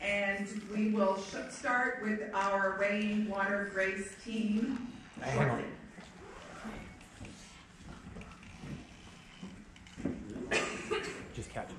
And we will start with our weighing water GRACE team shortly. Just catch it.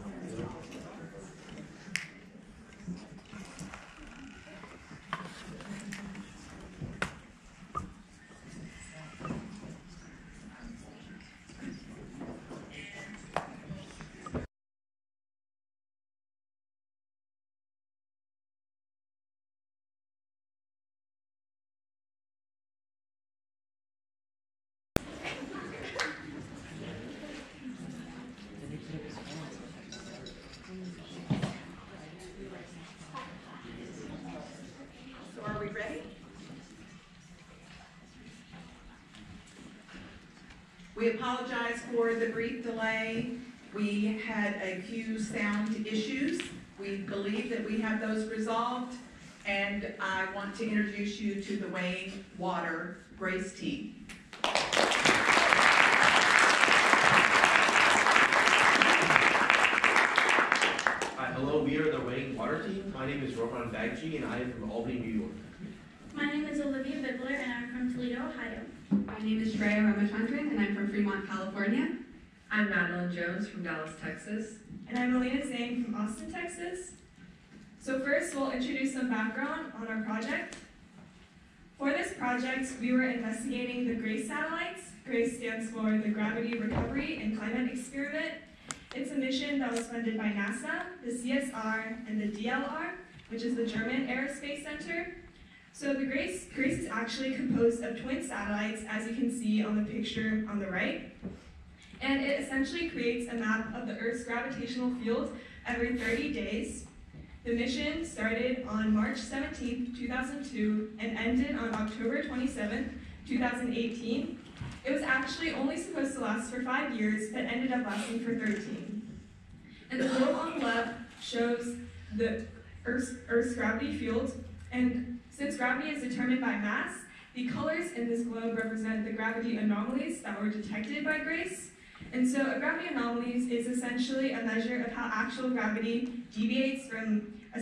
We apologize for the brief delay. We had a few sound issues. We believe that we have those resolved, and I want to introduce you to the weighing water GRACE team. Hello, we are the weighing water team. My name is Roman Bagji, and I am from Albany, New York. My name is Olivia Bibler, and I'm from Toledo, Ohio. My name is Shreya Ramachandran, and I'm from Fremont, California. I'm Madeline Jones from Dallas, Texas. And I'm Alina Zhang from Austin, Texas. So first, we'll introduce some background on our project. For this project, we were investigating the GRACE satellites. GRACE stands for the Gravity Recovery and Climate Experiment. It's a mission that was funded by NASA, the CSR, and the DLR, which is the German Aerospace Center. So the GRACE is actually composed of twin satellites, as you can see on the picture on the right. And it essentially creates a map of the Earth's gravitational field every 30 days. The mission started on March 17, 2002, and ended on October 27, 2018. It was actually only supposed to last for 5 years, but ended up lasting for 13. And the globe on the left shows the Earth's gravity field, and since gravity is determined by mass, the colors in this globe represent the gravity anomalies that were detected by GRACE. And so a gravity anomaly is essentially a measure of how actual gravity deviates from the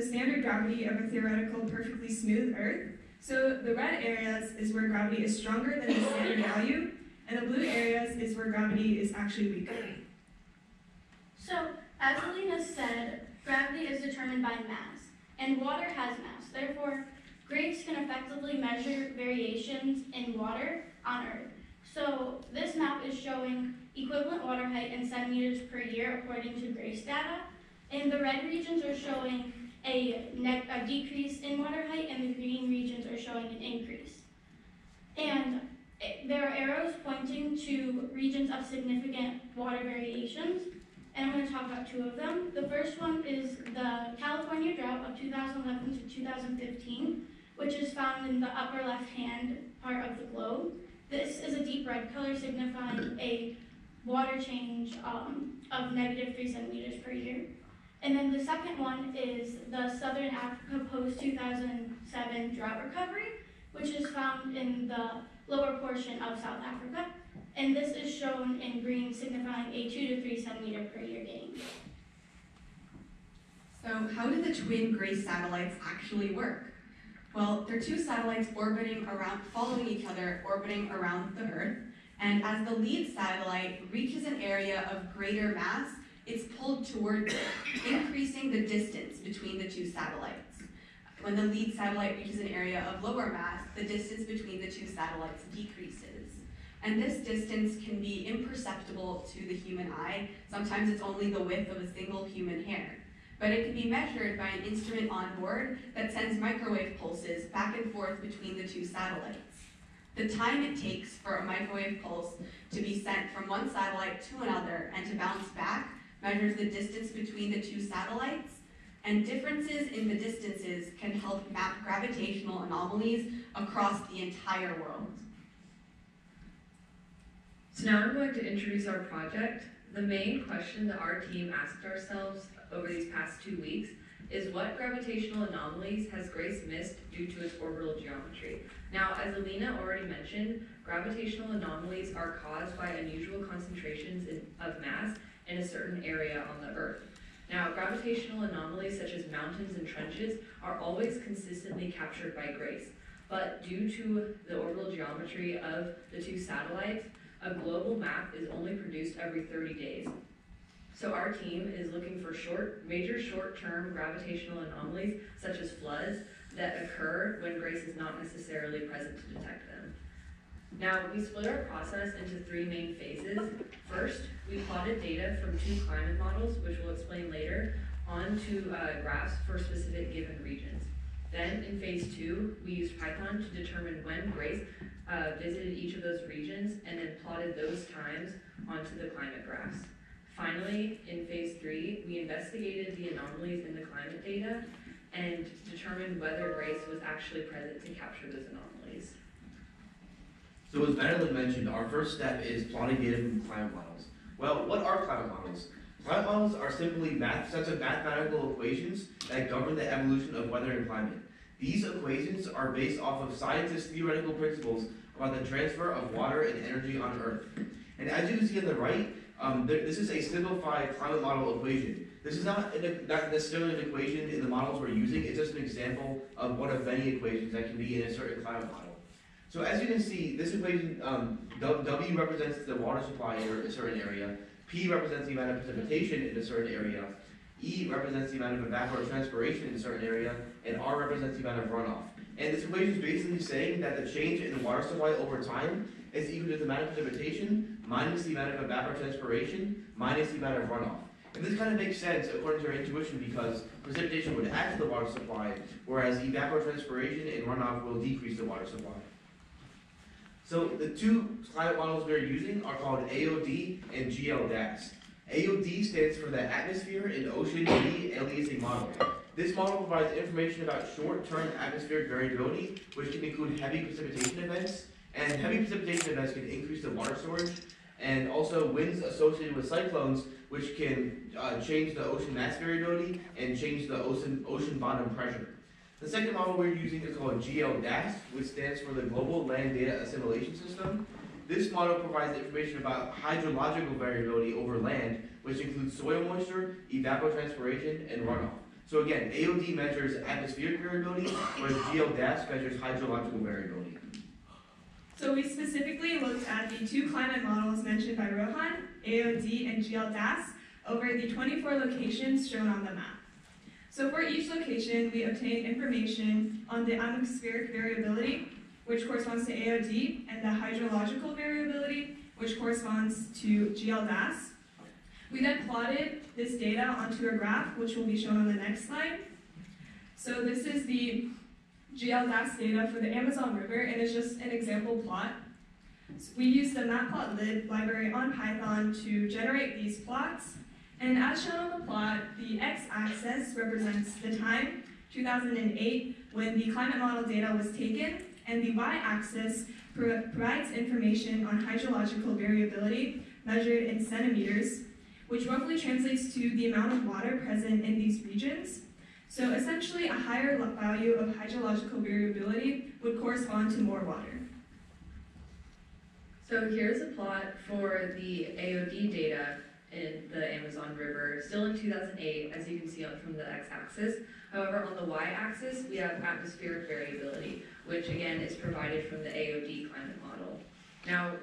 standard gravity of a theoretical perfectly smooth Earth. So the red areas is where gravity is stronger than the standard value, and the blue areas is where gravity is actually weaker. So, as Alina said, gravity is determined by mass, and water has mass. Therefore, GRACE can effectively measure variations in water on Earth. So this map is showing equivalent water height in centimeters per year according to GRACE data, and the red regions are showing a decrease in water height, and the green regions are showing an increase. And there are arrows pointing to regions of significant water variations, and I'm going to talk about two of them. The first one is the California drought of 2011 to 2015, which is found in the upper left-hand part of the globe. This is a deep red color signifying a water change of -3 centimeters per year. And then the second one is the Southern Africa post-2007 drought recovery, which is found in the lower portion of South Africa. And this is shown in green, signifying a 2 to 3 centimeter per year gain. So how do the twin GRACE satellites actually work? Well, they're two satellites following each other, orbiting around the Earth. And as the lead satellite reaches an area of greater mass, it's pulled towards it, increasing the distance between the two satellites. When the lead satellite reaches an area of lower mass, the distance between the two satellites decreases. And this distance can be imperceptible to the human eye. Sometimes it's only the width of a single human hair. But it can be measured by an instrument on board that sends microwave pulses back and forth between the two satellites. The time it takes for a microwave pulse to be sent from one satellite to another and to bounce back measures the distance between the two satellites, and differences in the distances can help map gravitational anomalies across the entire world. So now I'm going to introduce our project. The main question that our team asked ourselves over these past 2 weeks is what gravitational anomalies has GRACE missed due to its orbital geometry? Now, as Alina already mentioned, gravitational anomalies are caused by unusual concentrations of mass in a certain area on the Earth. Now, gravitational anomalies such as mountains and trenches are always consistently captured by GRACE, but due to the orbital geometry of the two satellites, a global map is only produced every 30 days. So our team is looking for major short-term gravitational anomalies such as floods that occur when GRACE is not necessarily present to detect them. Now, we split our process into 3 main phases. First, we plotted data from 2 climate models, which we'll explain later, onto graphs for specific given regions. Then, in phase 2, we used Python to determine when GRACE visited each of those regions and then plotted those times onto the climate graphs. Finally, in phase 3, we investigated the anomalies in the climate data and determined whether GRACE was actually present to capture those anomalies. So as Madeline mentioned, our first step is plotting data from climate models. Well, what are climate models? Climate models are simply sets of mathematical equations that govern the evolution of weather and climate. These equations are based off of scientists' theoretical principles about the transfer of water and energy on Earth. And as you can see on the right, this is a simplified climate model equation. This is not necessarily an equation in the models we're using, it's just an example of one of many equations that can be in a certain climate model. So as you can see, this equation, W represents the water supply in a certain area, P represents the amount of precipitation in a certain area, E represents the amount of evapotranspiration in a certain area, and R represents the amount of runoff. And this equation is basically saying that the change in the water supply over time is equal to the amount of precipitation minus the amount of evapotranspiration minus the amount of runoff. And this kind of makes sense according to our intuition because precipitation would add to the water supply, whereas evapotranspiration and runoff will decrease the water supply. So the 2 climate models we're using are called AOD and GLDAS. AOD stands for the Atmosphere and Ocean De-Aliasing Model. This model provides information about short-term atmospheric variability, which can include heavy precipitation events, and heavy precipitation events can increase the water storage, and also winds associated with cyclones, which can change the ocean mass variability and change the ocean bottom pressure. The second model we're using is called GLDAS, which stands for the Global Land Data Assimilation System. This model provides information about hydrological variability over land, which includes soil moisture, evapotranspiration, and runoff. So again, AOD measures atmospheric variability, whereas GLDAS measures hydrological variability. So we specifically looked at the 2 climate models mentioned by Rohan, AOD and GLDAS, over the 24 locations shown on the map. So for each location, we obtained information on the atmospheric variability, which corresponds to AOD, and the hydrological variability, which corresponds to GLDAS. We then plotted this data onto a graph, which will be shown on the next slide. So this is the GLDAS data for the Amazon River, and it's just an example plot. So we used the matplotlib library on Python to generate these plots. And as shown on the plot, the x-axis represents the time, 2008, when the climate model data was taken, and the y-axis provides information on hydrological variability measured in centimeters, which roughly translates to the amount of water present in these regions. So essentially, a higher value of hydrological variability would correspond to more water. So here's a plot for the AOD data in the Amazon River, still in 2008, as you can see from the x-axis. However, on the y-axis, we have atmospheric variability, which again is provided from the AOD climate model. Now,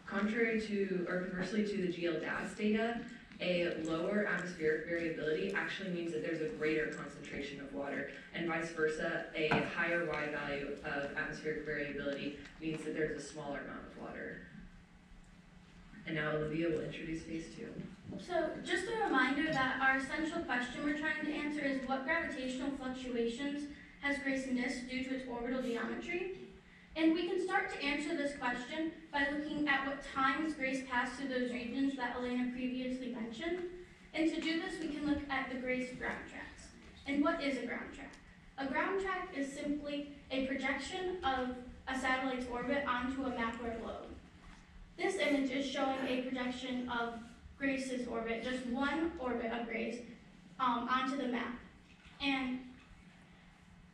conversely to the GLDAS data, a lower atmospheric variability actually means that there's a greater concentration of water, and vice versa, a higher Y value of atmospheric variability means that there's a smaller amount of water. And now Olivia will introduce phase 2. So just a reminder that our essential question we're trying to answer is what gravitational fluctuations has GRACE missed due to its orbital geometry? And we can start to answer this question by looking at what times GRACE passed through those regions that Elena previously mentioned. And to do this, we can look at the GRACE ground tracks. And what is a ground track? A ground track is simply a projection of a satellite's orbit onto a map or globe. This image is showing a projection of GRACE's orbit, just one orbit of GRACE, onto the map. And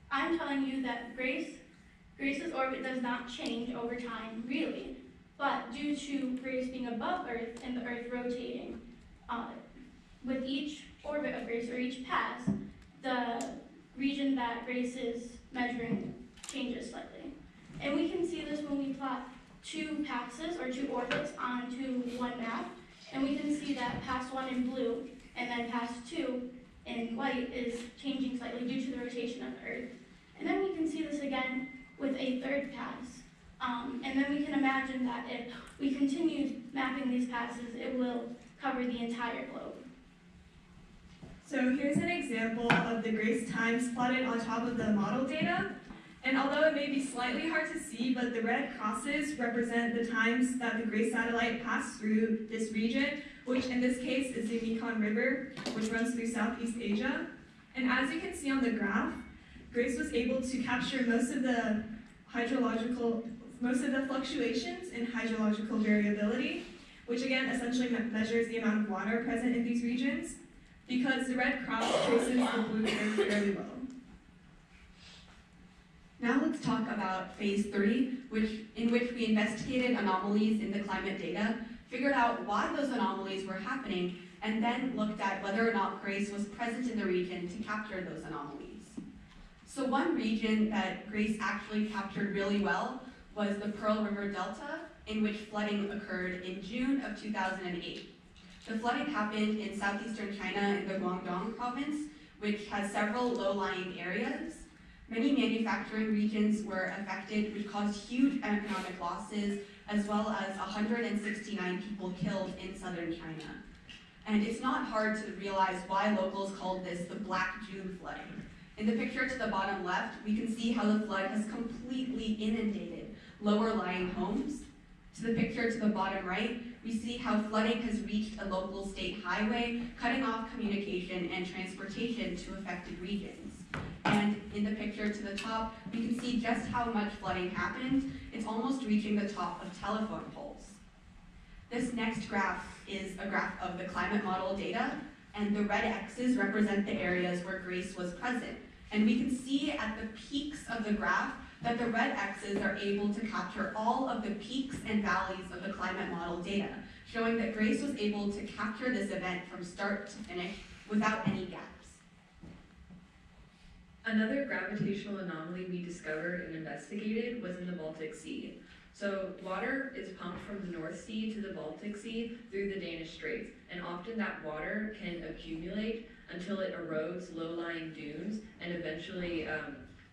I'm telling you that GRACE's orbit does not change over time, really, but due to GRACE being above Earth and the Earth rotating, with each orbit of Grace or each pass, the region that Grace is measuring changes slightly. And we can see this when we plot two passes or two orbits onto one map, and we can see that pass 1 in blue and then pass 2 in white is changing slightly due to the rotation of the Earth. And then we can see this again with a third pass. And then we can imagine that if we continue mapping these passes, it will cover the entire globe. So here's an example of the Grace times plotted on top of the model data. And although it may be slightly hard to see, but the red crosses represent the times that the Grace satellite passed through this region, which in this case is the Mekong River, which runs through Southeast Asia. And as you can see on the graph, Grace was able to capture most of the fluctuations in hydrological variability, which again essentially measures the amount of water present in these regions, because the red cross traces the blue curve fairly well. Now let's talk about phase 3, in which we investigated anomalies in the climate data, figured out why those anomalies were happening, and then looked at whether or not Grace was present in the region to capture those anomalies. So one region that Grace actually captured really well was the Pearl River Delta, in which flooding occurred in June of 2008. The flooding happened in southeastern China in the Guangdong province, which has several low-lying areas. Many manufacturing regions were affected, which caused huge economic losses, as well as 169 people killed in southern China. And it's not hard to realize why locals called this the Black June flooding. In the picture to the bottom left, we can see how the flood has completely inundated lower-lying homes. To the picture to the bottom right, we see how flooding has reached a local state highway, cutting off communication and transportation to affected regions. And in the picture to the top, we can see just how much flooding happened. It's almost reaching the top of telephone poles. This next graph is a graph of the climate model data, and the red X's represent the areas where Grace was present. And we can see at the peaks of the graph that the red X's are able to capture all of the peaks and valleys of the climate model data, showing that Grace was able to capture this event from start to finish without any gaps. Another gravitational anomaly we discovered and investigated was in the Baltic Sea. So water is pumped from the North Sea to the Baltic Sea through the Danish Straits, and often that water can accumulate until it erodes low-lying dunes and eventually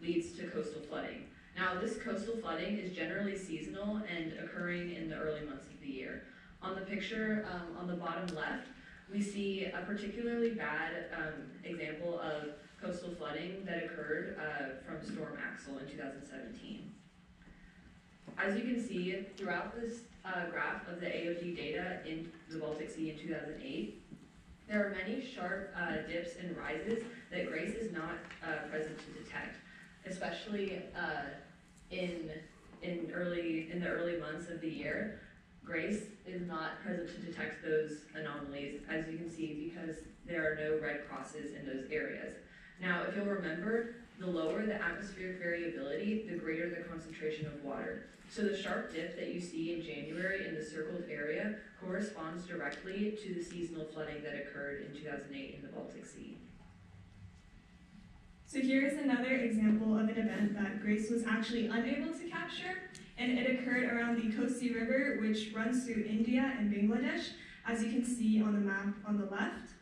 leads to coastal flooding. Now, this coastal flooding is generally seasonal and occurring in the early months of the year. On the picture on the bottom left, we see a particularly bad example of coastal flooding that occurred from Storm Axel in 2017. As you can see, throughout this graph of the AOD data in the Baltic Sea in 2008, there are many sharp dips and rises that Grace is not present to detect, especially in the early months of the year. Grace is not present to detect those anomalies, as you can see, because there are no red crosses in those areas. Now, if you'll remember, the lower the atmospheric variability, the greater the concentration of water. So the sharp dip that you see in January in the circled area corresponds directly to the seasonal flooding that occurred in 2008 in the Baltic Sea. So here's another example of an event that Grace was actually unable to capture, and it occurred around the Kosi River, which runs through India and Bangladesh, as you can see on the map on the left.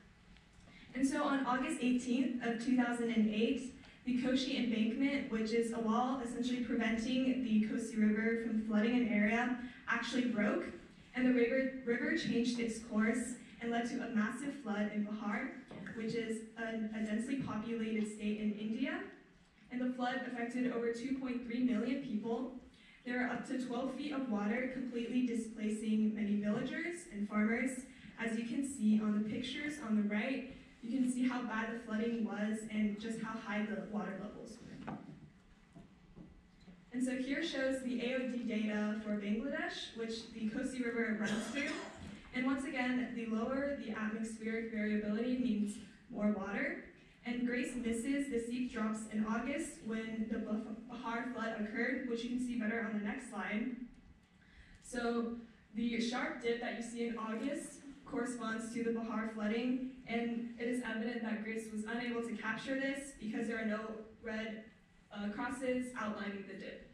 And so on August 18th of 2008, the Koshi embankment, which is a wall essentially preventing the Kosi River from flooding an area, actually broke, and the river changed its course and led to a massive flood in Bihar, which is a densely populated state in India. And the flood affected over 2.3 million people. There are up to 12 feet of water, completely displacing many villagers and farmers. As you can see on the pictures on the right, you can see how bad the flooding was and just how high the water levels were. And so here shows the AOD data for Bangladesh, which the Kosi River runs through. And once again, the lower the atmospheric variability means more water. And Grace misses the steep drops in August when the Bihar flood occurred, which you can see better on the next slide. So the sharp dip that you see in August corresponds to the Bahar flooding, and it is evident that Grace was unable to capture this because there are no red crosses outlining the dip.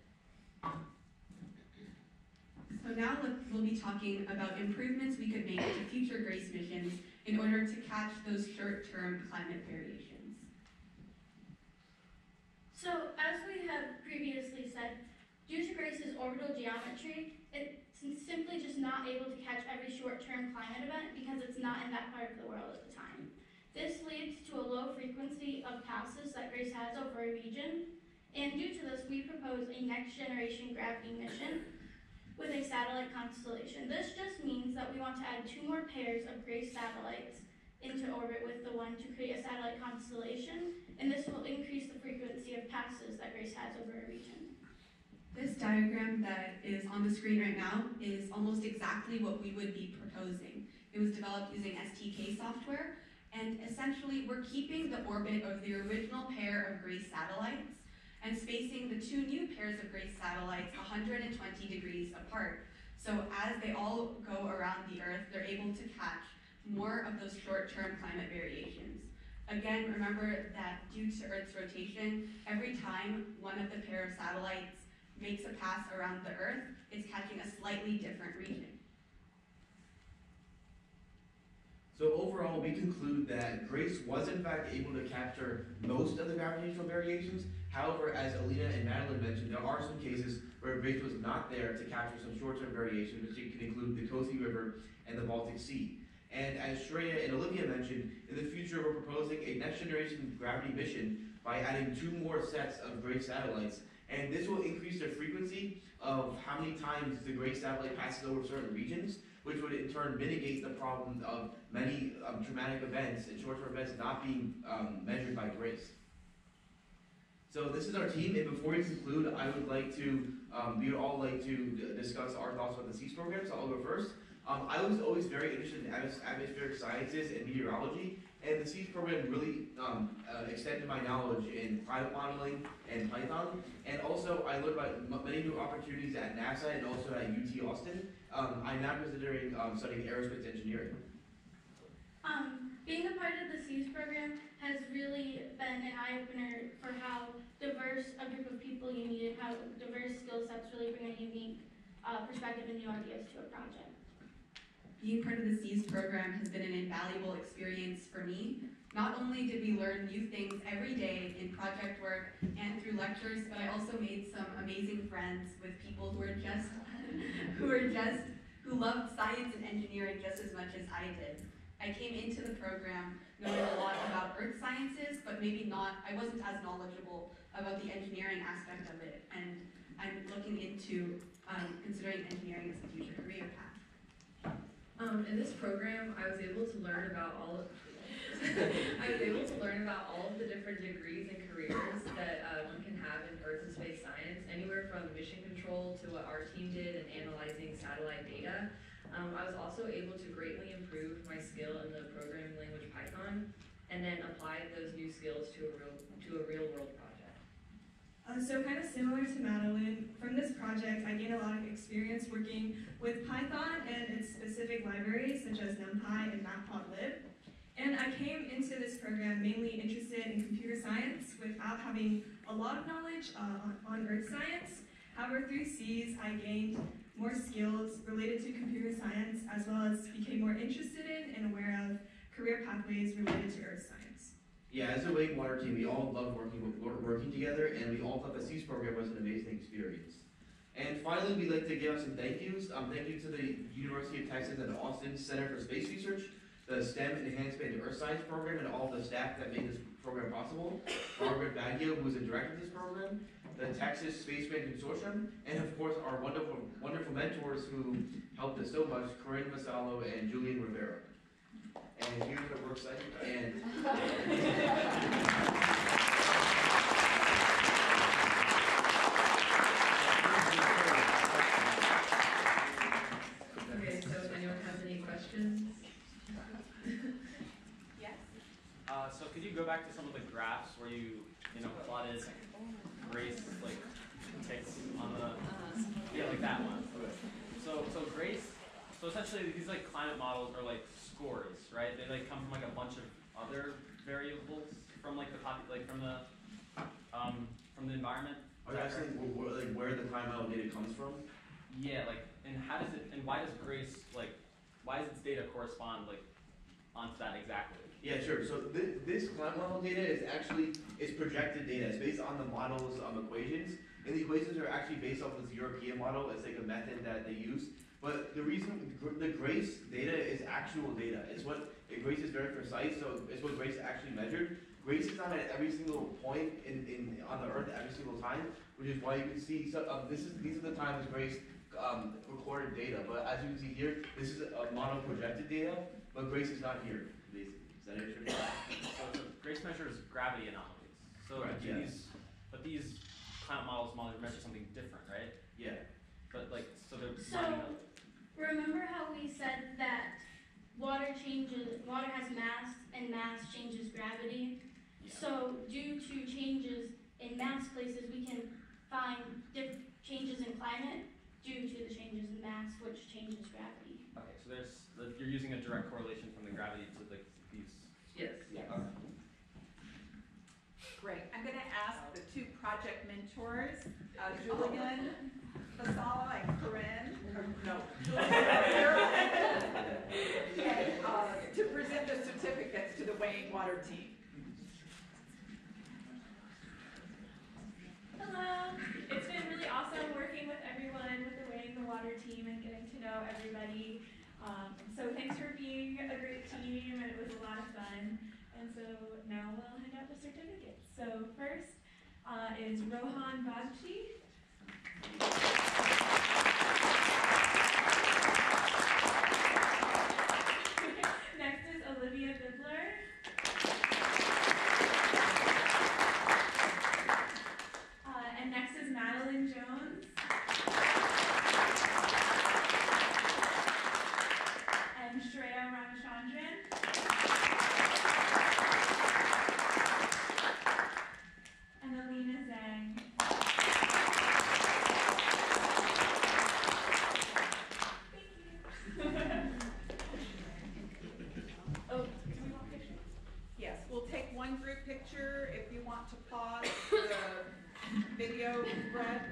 So now we'll be talking about improvements we could make to future GRACE missions in order to catch those short-term climate variations. So, as we have previously said, due to Grace's orbital geometry, it's simply just not able to catch every short-term climate event because it's not in that part of the world at the time. This leads to a low frequency of passes that Grace has over a region, and due to this, we propose a next-generation gravity mission with a satellite constellation. This just means that we want to add 2 more pairs of Grace satellites into orbit with the one to create a satellite constellation, and this will increase the frequency of passes that Grace has over a region. This diagram that is on the screen right now is almost exactly what we would be proposing. It was developed using STK software, and essentially we're keeping the orbit of the original pair of Grace satellites and spacing the 2 new pairs of Grace satellites 120 degrees apart. So as they all go around the Earth, they're able to catch more of those short-term climate variations. Again, remember that due to Earth's rotation, every time one of the pair of satellites makes a pass around the Earth, it's catching a slightly different region. So overall, we conclude that Grace was in fact able to capture most of the gravitational variations. However, as Alina and Madeline mentioned, there are some cases where Grace was not there to capture some short-term variations, which can include the Kosi River and the Baltic Sea. And as Shreya and Olivia mentioned, in the future we're proposing a next-generation gravity mission by adding 2 more sets of Grace satellites. And this will increase the frequency of how many times the Grace satellite passes over certain regions, which would in turn mitigate the problem of many traumatic events and short-term events not being measured by Grace. So this is our team, and before we conclude, I would like to, we would all like to discuss our thoughts about the SEAS program, so I'll go first. I was always very interested in atmospheric sciences and meteorology, and the SEAS program really extended my knowledge in climate modeling and Python, and also I learned about many new opportunities at NASA and also at UT Austin. I'm now considering studying aerospace engineering. Being a part of the SEAS program has really been an eye-opener for how diverse a group of people you need and how diverse skill sets really bring a unique perspective and new ideas to a project. Being part of the SEAS program has been an invaluable experience for me. Not only did we learn new things every day in project work and through lectures, but I also made some amazing friends with people who loved science and engineering just as much as I did. I came into the program knowing a lot about earth sciences, but I wasn't as knowledgeable about the engineering aspect of it, and I'm looking into considering engineering as a future career path. In this program, I was able to learn about all of the different degrees and careers that one can have in Earth and space science, anywhere from mission control to what our team did in analyzing satellite data. I was also able to greatly improve my skill in the programming language Python, and then apply those new skills to a real world project. So kind of similar to Madeline, from this project I gained a lot of experience working with Python and its specific libraries such as NumPy and Matplotlib. And I came into this program mainly interested in computer science without having a lot of knowledge on earth science. However, through SEAS I gained more skills related to computer science as well as became more interested in and aware of career pathways related to earth science. Yeah, as a Wake Water team, we all love working together, and we all thought the SEAS program was an amazing experience. And finally, we'd like to give out some thank yous. Thank you to the University of Texas and the Austin Center for Space Research, the STEM Enhancement and Earth Science program, and all the staff that made this program possible. Margaret Baggio, who is the director of this program, the Texas Space Grant Consortium, and of course our wonderful mentors who helped us so much, Corinne Vassallo and Julian Rivera. And here's the work site. And Okay, so if anyone has any questions? Yes? So could you go back to some of the graphs where you plotted Grace ticks on the like that one. Okay. So Grace So essentially, these like climate models are like scores, right? They like come from like a bunch of other variables from like the from the environment. Are you asking where the climate model data comes from? Yeah, like, and how does it, and why does Grace, like, why does its data correspond, like, onto that exactly? Yeah, sure. So this climate model data is projected data. It's based on the model's equations, and the equations are actually based off of this European model. It's like a method that they use. But the reason the Grace data is actual data. It's what Grace is very precise. So it's what Grace actually measured. Grace is not at every single point on the Earth every single time, which is why you can see. So these are the times Grace recorded data. But as you can see here, this is a model projected data, but Grace is not here. Basically, is that it? So Grace measures gravity anomalies. So Correct, yes. but these climate models measure something different, right? Yeah. But like, so they're So, remember how we said that water has mass, and mass changes gravity? Yeah. So, due to changes in mass places, we can find changes in climate due to the changes in mass, which changes gravity. Okay, so you're using a direct correlation from the gravity to like these. Yes. Yes. Okay. Great. I'm going to ask the two project mentors, Julian Basala and Corinne, to present the certificates to the weighing water team. Hello. It's been really awesome working with everyone with the Weighing the Water team and getting to know everybody. So thanks for being a great team, and it was a lot of fun. And so now we'll hand out the certificates. So first is Rohan Bagchi. Next is Olivia Bibler. And next is Madeline Jones. And Shreya Ramachandran. And Alina Zhang. Thank you. Oh, do we want pictures? Yes, we'll take one group picture. If you want to pause the video, Brett,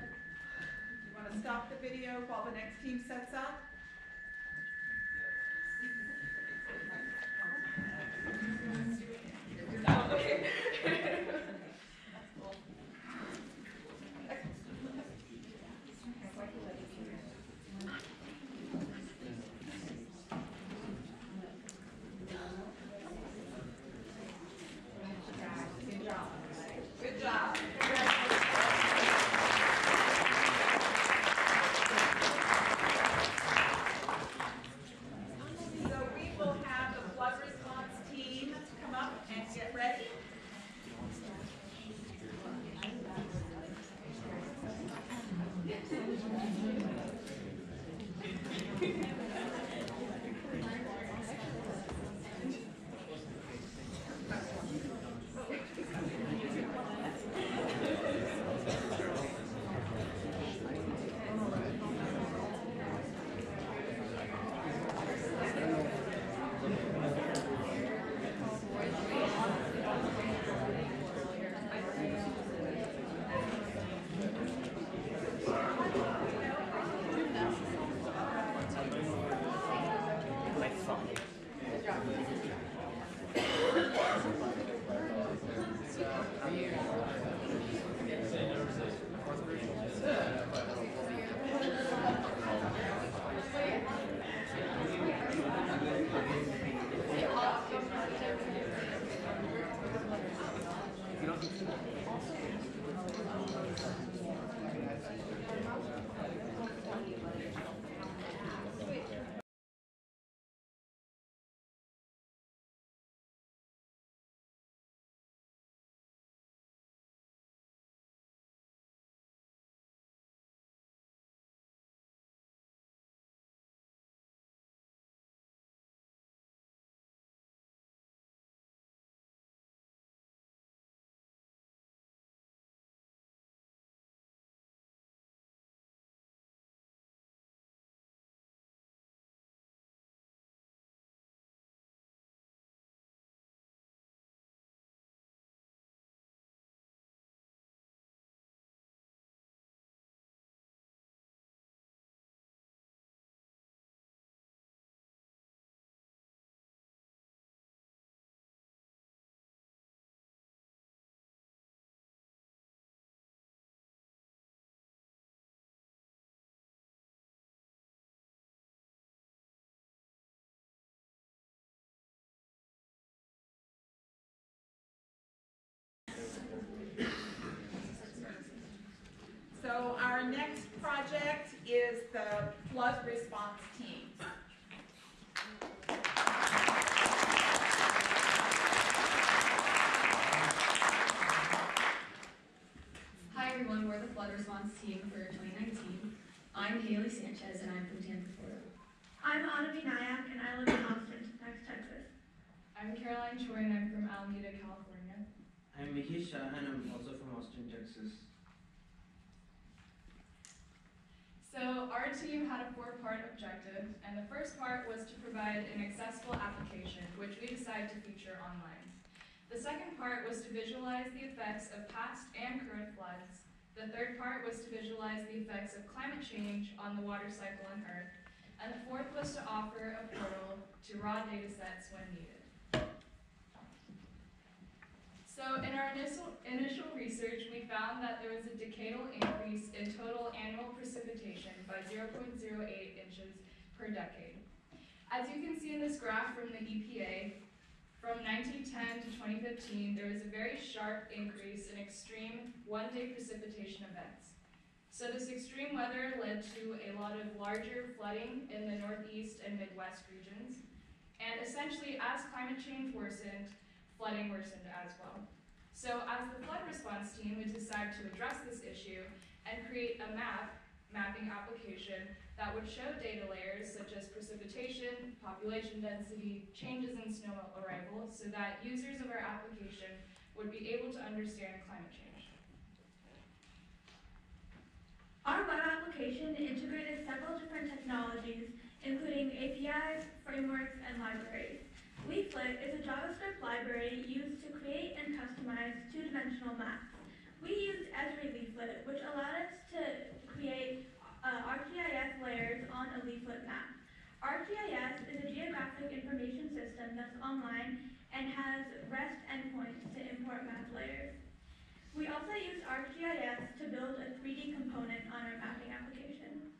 you want to stop the video while the next team sets up? Oh, okay. Good job. So we will have the flood response team come up and get ready. So our next project is the flood response team. Hi everyone, we're the flood response team for 2019. I'm Haley Sanchez and I'm from Tampa, Florida. I'm Anna Nayak and I live in Austin, Texas. I'm Caroline Choi and I'm from Alameda, California. I'm Mihir Shah and I'm also from Austin, Texas. So our team had a 4-part objective, and the first part was to provide an accessible application, which we decided to feature online. The second part was to visualize the effects of past and current floods. The third part was to visualize the effects of climate change on the water cycle on Earth. And the fourth was to offer a portal to raw data sets when needed. So in our initial research, we found that there was a decadal increase in total annual precipitation by 0.08 inches per decade. As you can see in this graph from the EPA, from 1910 to 2015, there was a very sharp increase in extreme one-day precipitation events. So this extreme weather led to a lot of larger flooding in the Northeast and Midwest regions. And essentially, as climate change worsened, flooding worsened as well. So as the flood response team, we decided to address this issue and create a mapping application that would show data layers such as precipitation, population density, changes in snow arrival, so that users of our application would be able to understand climate change. Our web application integrated several different technologies, including APIs, frameworks, and libraries. Leaflet is a JavaScript library used to create and customize two-dimensional maps. We used Esri Leaflet, which allowed us to create ArcGIS layers on a leaflet map. ArcGIS is a geographic information system that's online and has REST endpoints to import map layers. We also used ArcGIS to build a 3D component on our mapping application.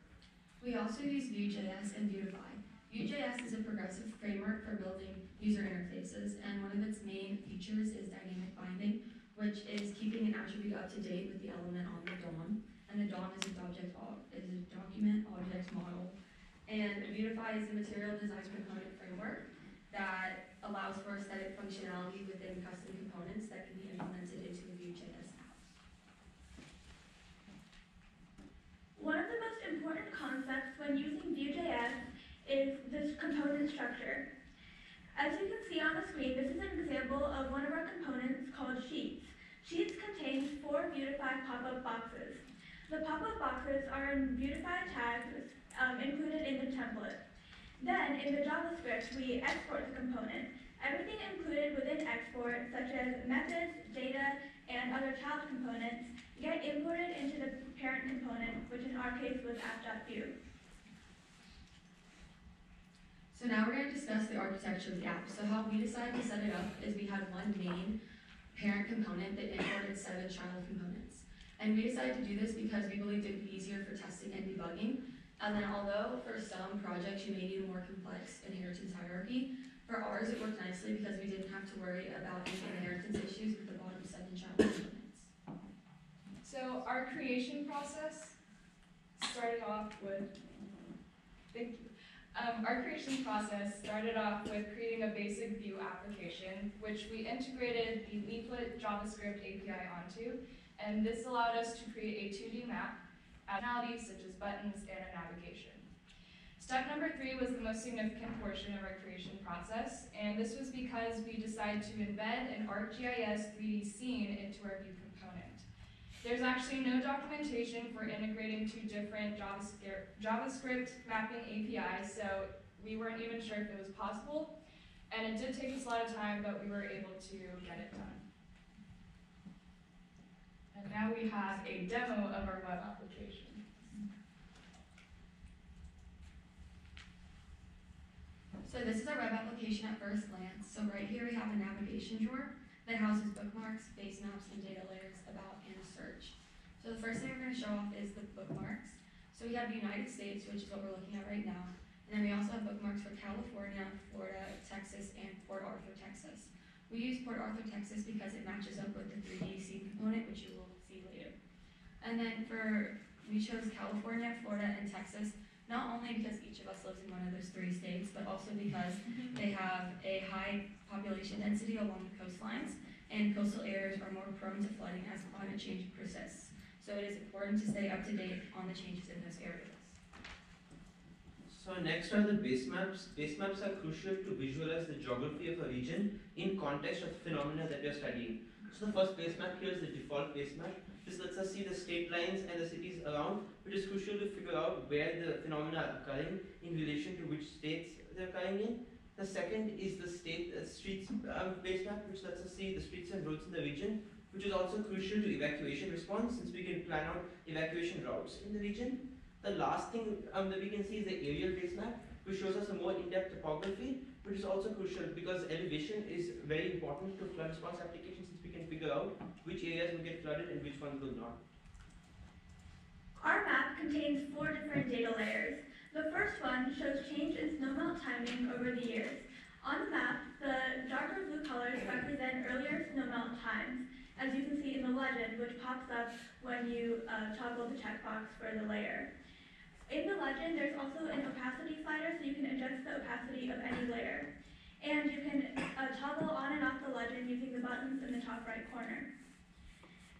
We also use Vue.js and Vuetify. Vue.js is a progressive framework for building user interfaces, and one of its main features is dynamic binding, which is keeping an attribute up to date with the element on the DOM. And the DOM is a document object model. And Vuetify is a material design component framework that allows for aesthetic functionality within custom components that can be implemented into a Vue.js app. One of the most important concepts when using Vue.js is this component structure. As you can see on the screen, this is an example of one of our components called Sheets. Sheets contains 4 Vuetify pop-up boxes. The pop-up boxes are in Vuetify tags included in the template. Then, in the JavaScript, we export the component. Everything included within export, such as methods, data, and other child components, get imported into the parent component, which in our case was app.vue. So now we're going to discuss the architecture of the app. So how we decided to set it up is we had one main parent component that imported 7 child components. And we decided to do this because we believed it would be easier for testing and debugging. And then although for some projects you may need a more complex inheritance hierarchy, for ours it worked nicely because we didn't have to worry about any inheritance issues with the bottom 7 child components. So our creation process started off with, our creation process started off with creating a basic Vue application, which we integrated the Leaflet JavaScript API onto, and this allowed us to create a 2D map, functionalities such as buttons and a navigation. Step number 3 was the most significant portion of our creation process, and this was because we decided to embed an ArcGIS 3D scene into our Vue component. There's actually no documentation for integrating 2 different JavaScript mapping APIs, so we weren't even sure if it was possible, and it did take us a lot of time, but we were able to get it done. And now we have a demo of our web application. So this is our web application at first glance. So right here we have a navigation drawer that houses bookmarks, base maps, and data layers about and a search. So the first thing we're going to show off is the bookmarks. So we have the United States, which is what we're looking at right now. And then we also have bookmarks for California, Florida, Texas, and Port Arthur, Texas. We use Port Arthur, Texas because it matches up with the 3D scene component, which you will see later. And then we chose California, Florida, and Texas, not only because each of us lives in one of those 3 states, but also because they have a high population density along the coastlines, and coastal areas are more prone to flooding as climate change persists. So it is important to stay up to date on the changes in those areas. So next are the base maps. Base maps are crucial to visualize the geography of a region in context of the phenomena that we are studying. So the first base map here is the default base map. This lets us see the state lines and the cities around, which is crucial to figure out where the phenomena are occurring in relation to which states they're occurring in. The second is the streets base map, which lets us see the streets and roads in the region, which is also crucial to evacuation response, since we can plan out evacuation routes in the region. The last thing that we can see is the aerial base map, which shows us a more in-depth topography, which is also crucial because elevation is very important to flood response applications, since we can figure out which areas will get flooded and which ones will not. Our map contains 4 different data layers. The first one shows change in snowmelt timing over the years. On the map, the darker blue colors represent earlier snowmelt times, as you can see in the legend, which pops up when you toggle the checkbox for the layer. In the legend, there's also an opacity slider, so you can adjust the opacity of any layer. And you can toggle on and off the legend using the buttons in the top right corner.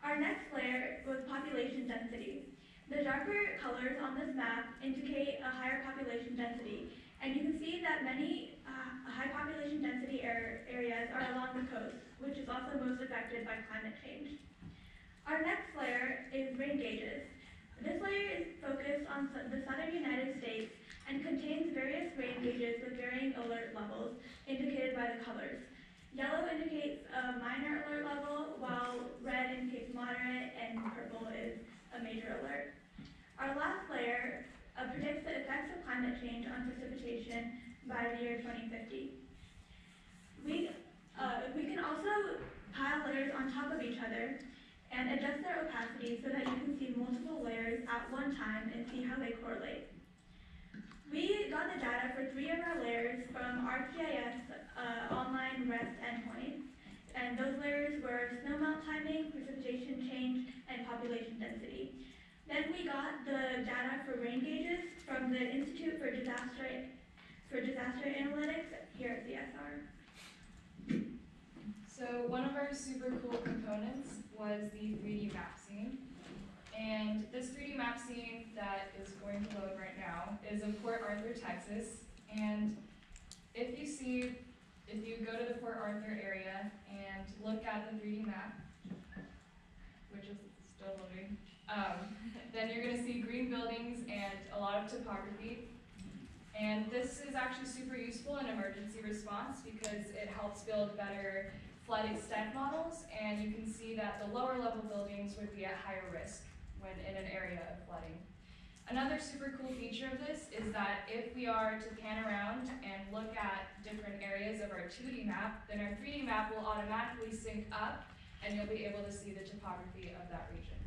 Our next layer was population density. The darker colors on this map indicate a higher population density, and you can see that many high population density areas are along the coast, which is also most affected by climate change. Our next layer is rain gauges. This layer is focused on the southern United States and contains various rain gauges with varying alert levels indicated by the colors. Yellow indicates a minor alert level, while red indicates moderate, and purple is a major alert. Our last layer predicts the effects of climate change on precipitation by the year 2050. We can also pile layers on top of each other and adjust their opacity so that you can see multiple layers at one time and see how they correlate. We got the data for 3 of our layers from ArcGIS online REST endpoint, and those layers were snowmelt timing, precipitation change, and population density. Then we got the data for rain gauges from the Institute for Disaster Analytics here at CSR. So one of our super cool components was the 3D map scene. And this 3D map scene that is going to load right now is of Port Arthur, Texas. And if you go to the Port Arthur area and look at the 3D map, which is still loading, then you're going to see green buildings and a lot of topography. And this is actually super useful in emergency response because it helps build better flood extent models, and you can see that the lower level buildings would be at higher risk when in an area of flooding. Another super cool feature of this is that if we are to pan around and look at different areas of our 2D map, then our 3D map will automatically sync up and you'll be able to see the topography of that region.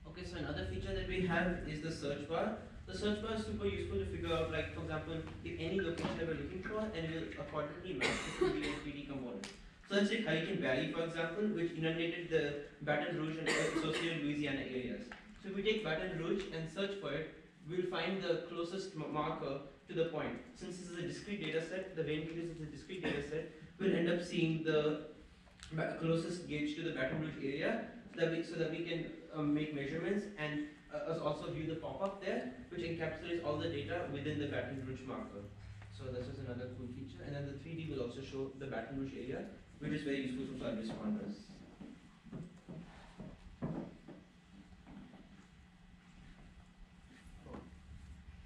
Okay, so another feature that we have is the search bar. The search bar is super useful to figure out, like, for example, if any location that we're looking for, and we'll accordingly map it to the 3D component. So let's take Hurricane Barry, for example, which inundated the Baton Rouge and associated Louisiana areas. So if we take Baton Rouge and search for it, we'll find the closest marker to the point. Since this is a discrete data set, the rain gauges is a discrete data set, we'll end up seeing the closest gauge to the Baton Rouge area, so that we can make measurements and also view the pop-up there, which encapsulates all the data within the Baton Rouge marker. So this is another cool feature. And then the 3D will also show the Baton Rouge area, which is very useful for flood responders.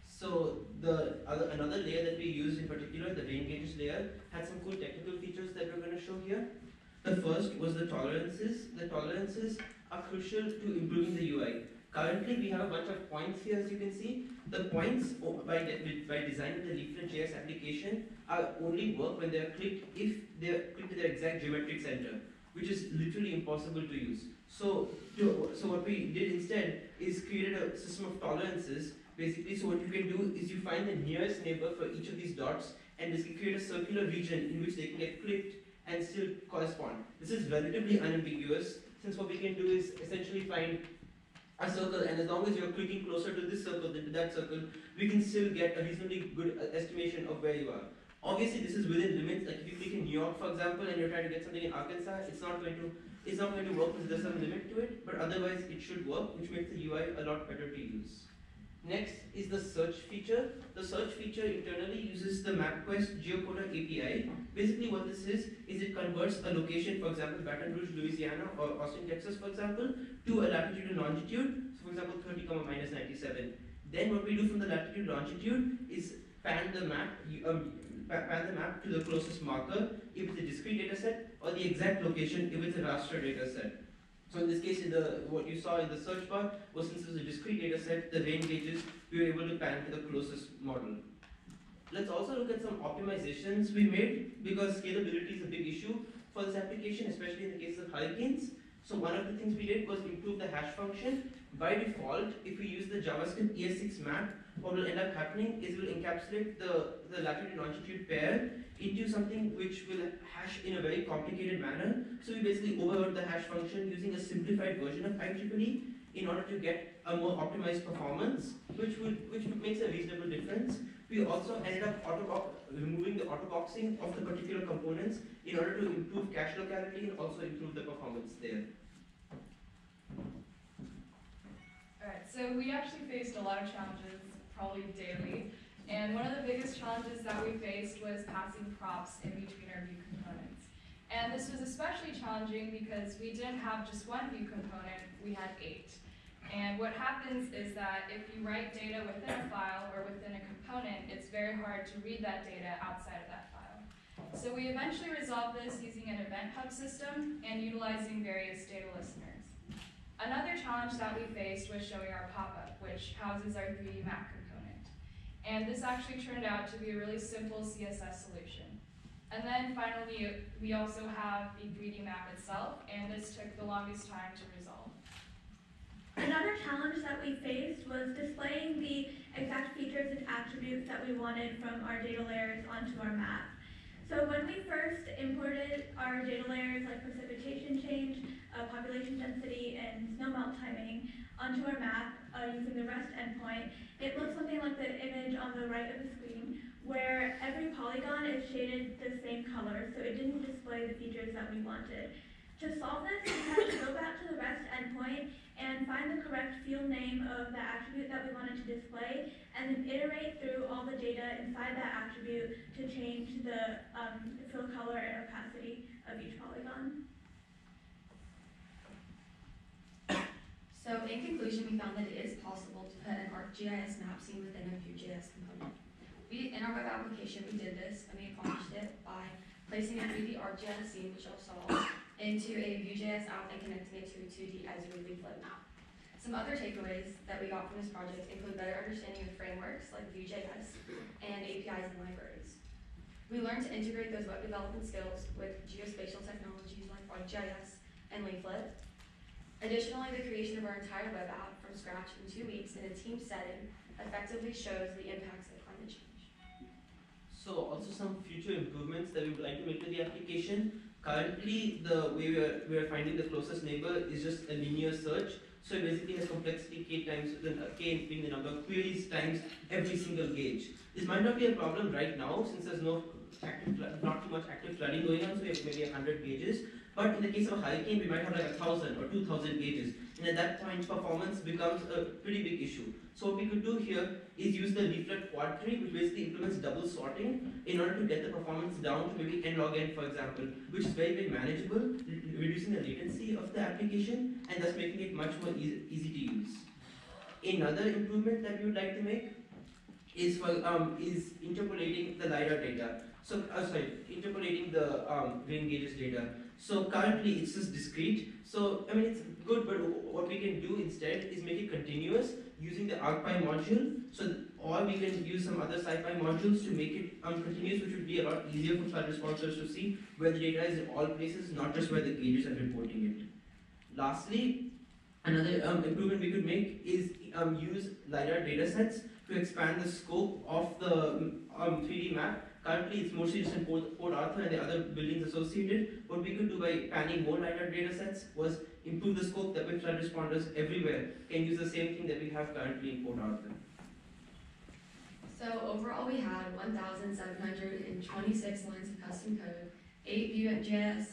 So another layer that we used in particular, the rain gauges layer, had some cool technical features that we're going to show here. The first was the tolerances. The tolerances are crucial to improving the UI. Currently, we have a bunch of points here, as you can see. The points, by design of the Leaflet.js application, only work when they are clicked if they are clicked to their exact geometric center, which is literally impossible to use. So what we did instead is created a system of tolerances. Basically, so what you can do is you find the nearest neighbor for each of these dots and basically create a circular region in which they can get clicked and still correspond. This is relatively unambiguous, since what we can do is essentially find a circle, and as long as you're clicking closer to this circle than to that circle, we can still get a reasonably good estimation of where you are. Obviously, this is within limits. Like if you click in New York, for example, and you're trying to get something in Arkansas, it's not going to work because there's some limit to it. But otherwise, it should work, which makes the UI a lot better to use. Next is the search feature. The search feature internally uses the MapQuest geocoder API. Basically, what this is it converts a location, for example, Baton Rouge, Louisiana, or Austin, Texas, for example, to a latitude and longitude. So, for example, 30, minus 97. Then what we do from the latitude longitude is pan the map to the closest marker if it's a discrete data set, or the exact location if it's a raster data set. So in this case, what you saw in the search bar was, since it was a discrete data set, the rain gauges, we were able to pan to the closest model. Let's also look at some optimizations we made, because scalability is a big issue for this application, especially in the case of hurricanes. So one of the things we did was improve the hash function. By default, if we use the JavaScript ES6 map, what will end up happening is it will encapsulate the latitude and longitude pair into something which will hash in a very complicated manner. So we basically overrode the hash function using a simplified version of IEEE in order to get a more optimized performance, which makes a reasonable difference. We also ended up removing the autoboxing of the particular components in order to improve cache locality and also improve the performance there. Alright, so we actually faced a lot of challenges, probably daily, and one of the biggest challenges that we faced was passing props in between our view components. And this was especially challenging because we didn't have just one view component, we had 8. And what happens is that if you write data within a file or within a component, it's very hard to read that data outside of that file. So we eventually resolved this using an event hub system and utilizing various data listeners. Another challenge that we faced was showing our pop-up, which houses our 3D map component. And this actually turned out to be a really simple CSS solution. And then finally, we also have the 3D map itself, and this took the longest time to resolve. Another challenge that we faced was displaying the exact features and attributes that we wanted from our data layers onto our map. So when we first imported our data layers like precipitation change, population density, and snowmelt timing onto our map using the REST endpoint, it looks something like the image on the right of the screen, where every polygon is shaded the same color, so it didn't display the features that we wanted. To solve this, we had to go back to the REST endpoint and find the correct field name of the attribute that we wanted to display, and then iterate through all the data inside that attribute to change the fill color and opacity of each polygon. So in conclusion, we found that it is possible to put an ArcGIS map scene within a Vue.js component. In our web application, we did this, and we accomplished it by placing a 3D ArcGIS scene, which y'all saw, into a Vue.js app and connecting it to a 2D Azure leaflet map. Some other takeaways that we got from this project include better understanding of frameworks like Vue.js and APIs and libraries. We learned to integrate those web development skills with geospatial technologies like ArcGIS and Leaflet. Additionally, the creation of our entire web app from scratch in 2 weeks in a team setting effectively shows the impacts of climate change. So also some future improvements that we would like to make to the application. Currently, the way we are finding the closest neighbor is just a linear search. So it basically has complexity k times, k being the number of queries times every single gauge. This might not be a problem right now since there's not too much active flooding going on, so we have maybe 100 gauges. But in the case of a hurricane, we might have like 1,000 or 2,000 gauges. And at that point, performance becomes a pretty big issue. So what we could do here is use the leaflet quad tree, which basically implements double sorting in order to get the performance down to maybe n log n, for example, which is very, very manageable, reducing the latency of the application and thus making it much more easy to use. Another improvement that we would like to make is interpolating the LiDAR data. So, interpolating the rain gauges data. So currently it's just discrete. So I mean it's good, but what we can do instead is make it continuous using the ArcPy module. So or we can use some other SciPy modules to make it continuous, which would be a lot easier for flood responders to see where the data is in all places, not just where the gauges are reporting it. Lastly, another improvement we could make is use LiDAR datasets to expand the scope of the 3D map. Currently, it's mostly just in Port Arthur and the other buildings associated. What we could do by panning more LiDAR data sets was improve the scope that way flood responders everywhere can use the same thing that we have currently in Port Arthur. So overall, we had 1,726 lines of custom code, 8 Vue.js.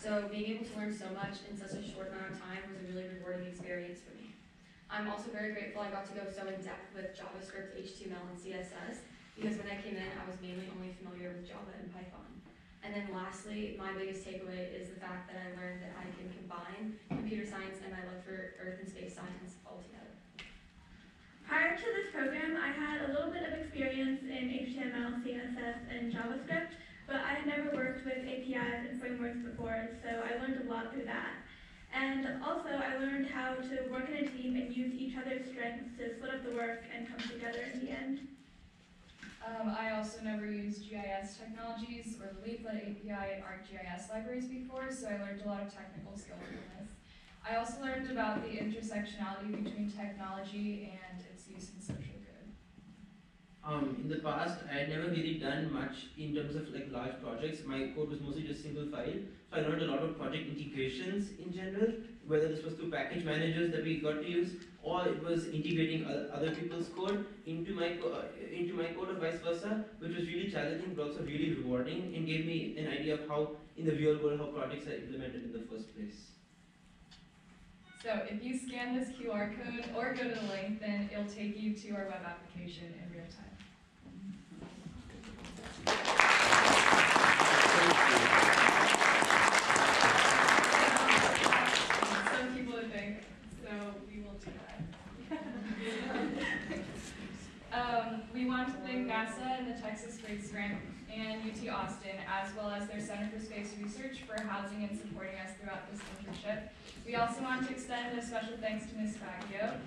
So being able to learn so much in such a short amount of time was a really rewarding experience for me. I'm also very grateful I got to go so in depth with JavaScript, HTML, and CSS, because when I came in, I was mainly only familiar with Java and Python. And then lastly, my biggest takeaway is the fact that I learned that I can combine computer science and my love for Earth and space science all together. Prior to this program, I had a little bit of experience in HTML, CSS, and JavaScript, but I had never worked with APIs and frameworks before, so I learned a lot through that. And also, I learned how to work in a team and use each other's strengths to split up the work and come together in the end. I also never used GIS technologies or the Leaflet API and ArcGIS libraries before, so I learned a lot of technical skills from this. I also learned about the intersectionality between technology and its use in social good. In the past, I had never really done much in terms of like large projects. My code was mostly just single file. So I learned a lot of project integrations in general, whether this was through package managers that we got to use, or it was integrating other people's code into my code or vice versa, which was really challenging but also really rewarding and gave me an idea of how, in the real world, how projects are implemented in the first place. So if you scan this QR code or go to the link, then it'll take you to our web application in real time. Some people would think, so we will do that. We want to thank NASA and the Texas Space Grant and UT Austin, as well as their Center for Space Research for housing and supporting us throughout this internship. We also want to extend a special thanks to Ms. Baggio.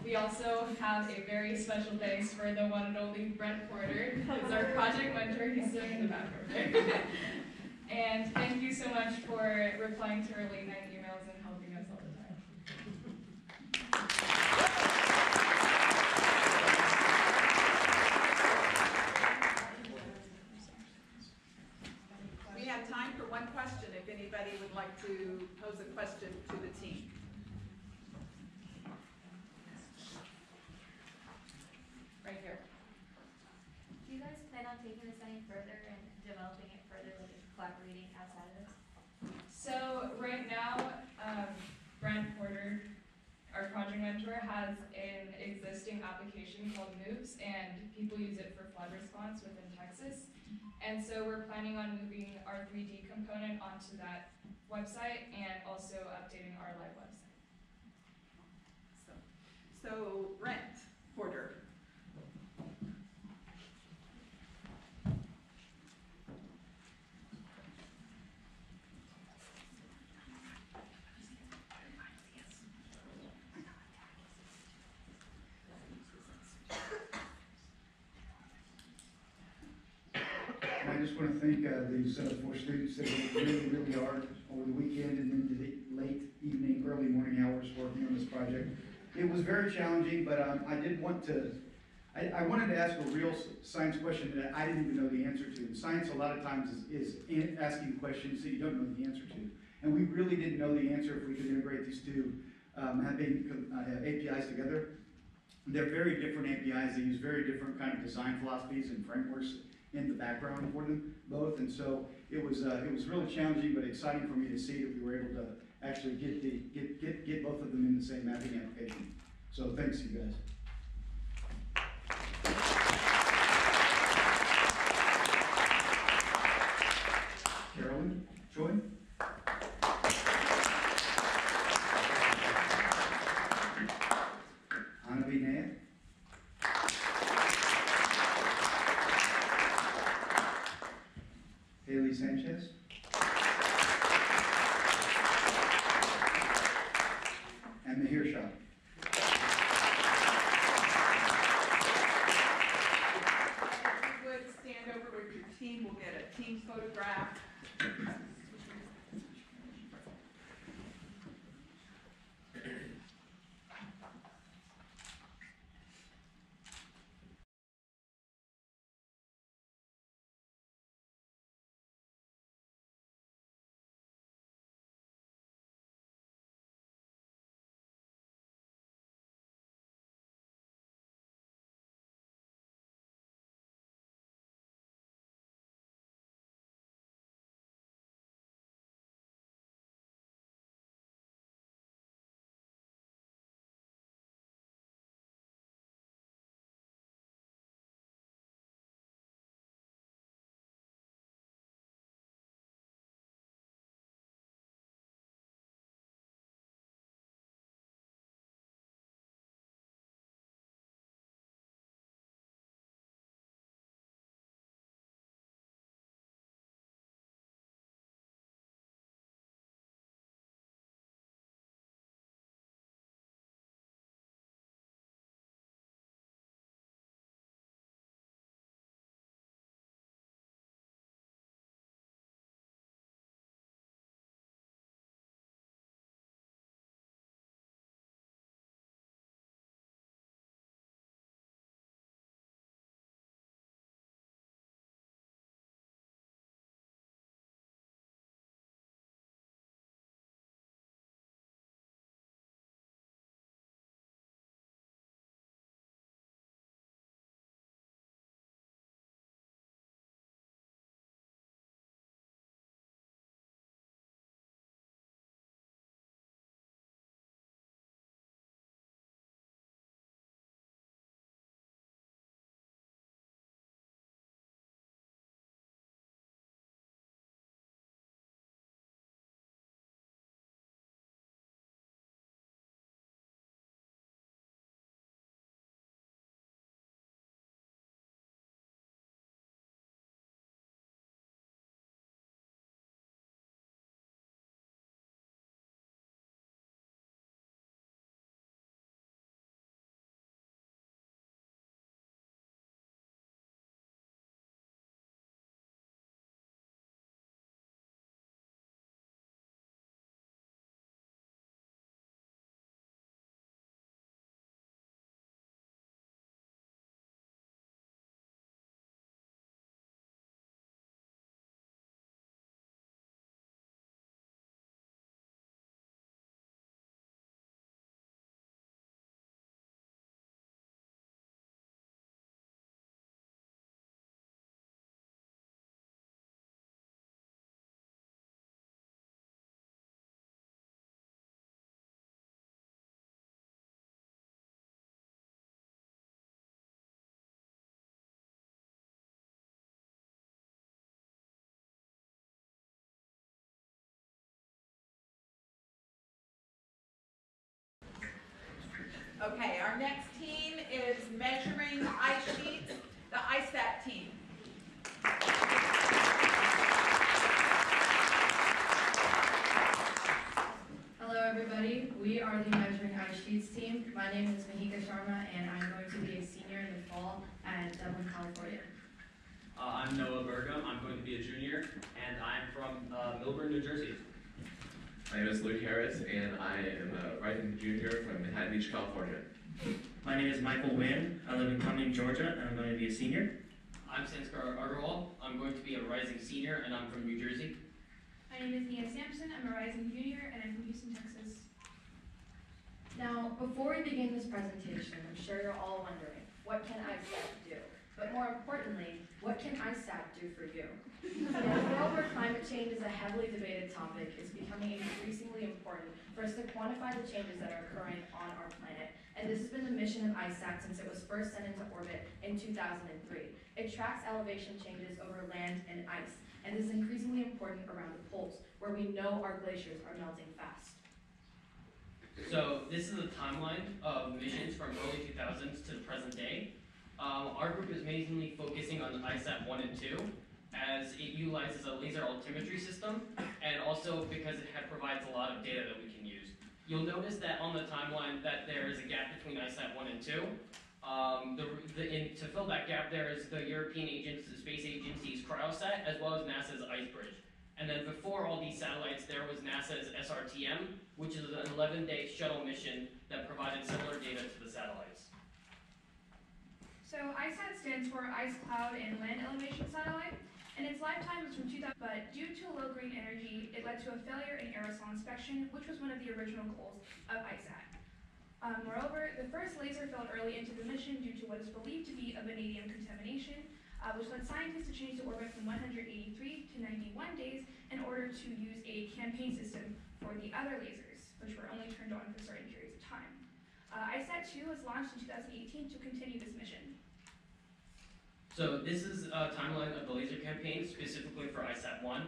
We also have a very special thanks for the one and only Brent Porter, who's our project mentor. He's sitting in the back over there. And thank you so much for replying to our late night emails and helping us all the time. We have time for one question if anybody would like to pose a question to the team. Right here. Do you guys plan on taking this any further and developing it further, like collaborating outside of this? So right now, Brent Porter, our project mentor, has an existing application called Moves, and people use it for flood response within Texas. And so we're planning on moving our 3D component onto that website and also updating our live website. So Brent Porter. I just want to thank these 4 students that worked really, really hard over the weekend and into the late evening, early morning hours working on this project. It was very challenging, but I did want to, I wanted to ask a real science question that I didn't even know the answer to. And science a lot of times is asking questions that you don't know the answer to. And we really didn't know the answer if we could integrate these two APIs together. They're very different APIs. They use very different kind of design philosophies and frameworks in the background for them both, and so it was really challenging but exciting for me to see that we were able to actually get both of them in the same mapping application. So thanks, you guys. Carolyn, Joy. Anna Vinaya. Haley Sanchez. And Mahir Shah. If you would stand over with your team, we'll get a team photograph. Okay, our next team is measuring ice sheets, the ISAT team. Hello everybody, we are the Measuring Ice Sheets team. My name is Mahika Sharma and I'm going to be a senior in the fall at Dublin, California. I'm Noah Burgum. I'm going to be a junior, and I'm from Milburn, New Jersey. My name is Luke Harris, and I am a rising junior from Manhattan Beach, California. My name is Michael Wynn. I live in Cumming, Georgia, and I'm going to be a senior. I'm Sanskar Agarwal. I'm going to be a rising senior, and I'm from New Jersey. My name is Nia Sampson. I'm a rising junior, and I'm from Houston, Texas. Now, before we begin this presentation, I'm sure you're all wondering, what can ISAT do? But more importantly, what can ISAT do for you? In a world where climate change is a heavily debated topic, it's becoming increasingly important for us to quantify the changes that are occurring on our planet. And this has been the mission of ISAT since it was first sent into orbit in 2003. It tracks elevation changes over land and ice, and this is increasingly important around the poles, where we know our glaciers are melting fast. So this is a timeline of missions from early 2000s to the present day. Our group is mainly focusing on the ISAT 1 and 2, as it utilizes a laser altimetry system, and also because it provides a lot of data that we can use. You'll notice that on the timeline that there is a gap between ISAT 1 and 2. To fill that gap, there is the European Space Agency's Cryosat, as well as NASA's IceBridge. And then before all these satellites, there was NASA's Srtm, which is an 11-day shuttle mission that provided similar data to the satellites. So ISAT stands for Ice Cloud and Land Elevation Satellite, and its lifetime is from 2000, but due to low green energy, it led to a failure in aerosol inspection, which was one of the original goals of ISAT. Moreover, the first laser failed early into the mission due to what is believed to be a vanadium contamination, which led scientists to change the orbit from 183 to 91 days in order to use a campaign system for the other lasers, which were only turned on for certain periods of time. ISAT 2 was launched in 2018 to continue this mission. So this is a timeline of the laser campaign, specifically for ISAT 1.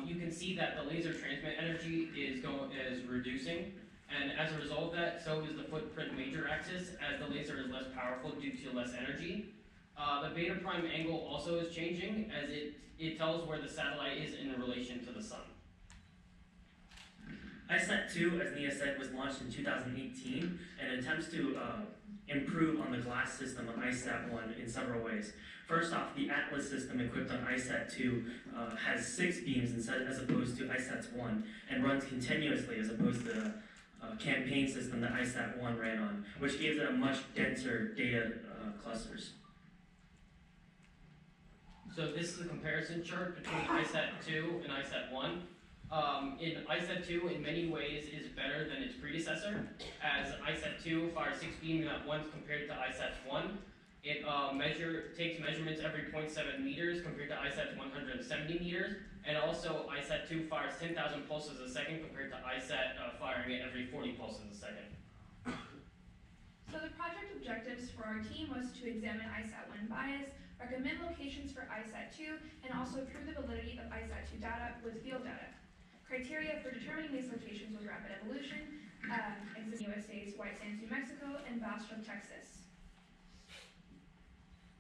You can see that the laser transmit energy is reducing, and as a result of that, so is the footprint major axis, as the laser is less powerful due to less energy. The beta prime angle also is changing, as it tells where the satellite is in relation to the sun. ISAT 2, as Nia said, was launched in 2018 and attempts to improve on the glass system of ISAT 1 in several ways. First off, the Atlas system equipped on ISAT 2 has 6 beams as opposed to ISAT's 1, and runs continuously as opposed to the campaign system that ISAT 1 ran on, which gives it a much denser data clusters. So this is a comparison chart between ISAT 2 and ISAT 1. In ISAT 2, in many ways, is better than its predecessor, as ISAT 2 fires 6 beams at once compared to ISAT 1. It takes measurements every 0.7 meters compared to ISAT's 170 meters, and also ISAT 2 fires 10,000 pulses a second compared to ISAT firing it every 40 pulses a second. So the project objectives for our team was to examine ISAT 1 bias, recommend locations for ISAT 2, and also prove the validity of ISAT 2 data with field data. Criteria for determining these locations was rapid evolution, existing USA's White Sands, New Mexico, and Bastrop, Texas.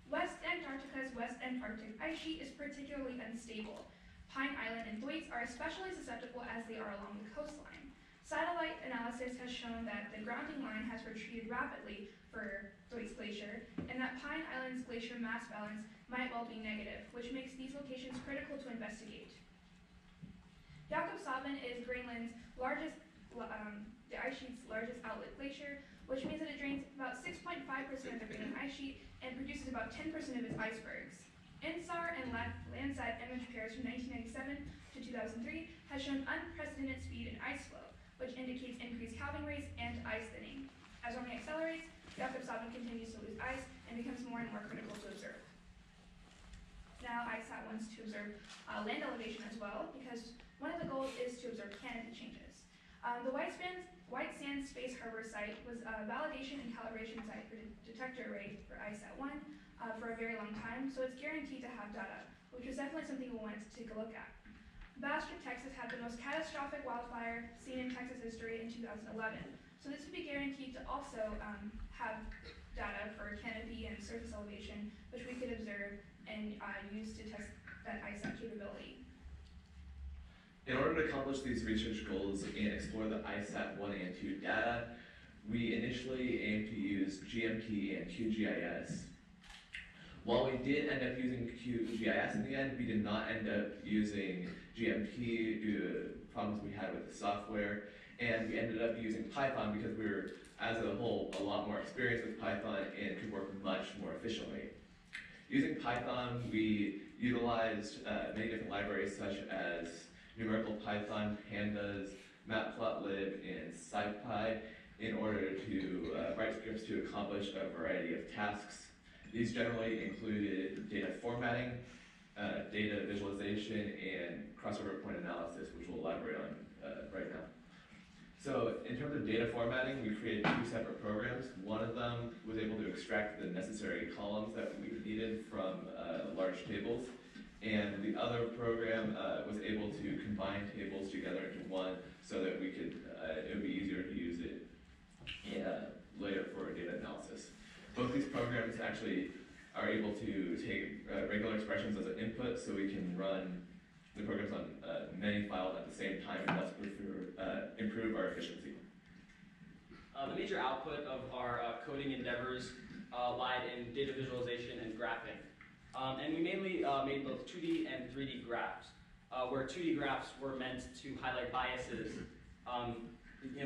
West Antarctica's West Antarctic ice sheet is particularly unstable. Pine Island and Thwaites are especially susceptible as they are along the coastline. Satellite analysis has shown that the grounding line has retreated rapidly for Thwaites Glacier, and that Pine Island's glacier mass balance might well be negative, which makes these locations critical to investigate. Jakobshavn is Greenland's largest, the ice sheet's largest outlet glacier, which means that it drains about 6.5% of the Greenland ice sheet and produces about 10% of its icebergs. INSAR and Landsat image pairs from 1997 to 2003 has shown unprecedented speed in ice flow, which indicates increased calving rates and ice thinning. As warming accelerates, Jakobshavn continues to lose ice and becomes more and more critical to observe. Now, ISAT wants to observe land elevation as well, because one of the goals is to observe canopy changes. The White Sands Space Harbor site was a validation and calibration site for the detector array for ISAT 1 for a very long time, so it's guaranteed to have data, which was definitely something we wanted to take a look at. Bastrop, Texas had the most catastrophic wildfire seen in Texas history in 2011, so So this would be guaranteed to also have data for canopy and surface elevation, which we could observe and use to test that ISAT capability. In order to accomplish these research goals and explore the ISAT 1 and 2 data, we initially aimed to use GMP and QGIS. While we did end up using QGIS in the end, we did not end up using GMP due to problems we had with the software, and we ended up using Python because we were, as a whole, a lot more experienced with Python and could work much more efficiently. Using Python, we utilized many different libraries such as numerical Python, pandas, matplotlib, and scipy in order to write scripts to accomplish a variety of tasks. These generally included data formatting, data visualization, and crossover point analysis, which we'll elaborate on right now. So in terms of data formatting, we created 2 separate programs. One of them was able to extract the necessary columns that we needed from large tables, and the other program was able to combine tables together into one so that we could, it would be easier to use it later for data analysis. Both these programs actually are able to take regular expressions as an input, so we can run the programs on many files at the same time and thus improve our efficiency. The major output of our coding endeavors lied in data visualization and graphing. And we mainly made both 2D and 3D graphs, where 2D graphs were meant to highlight biases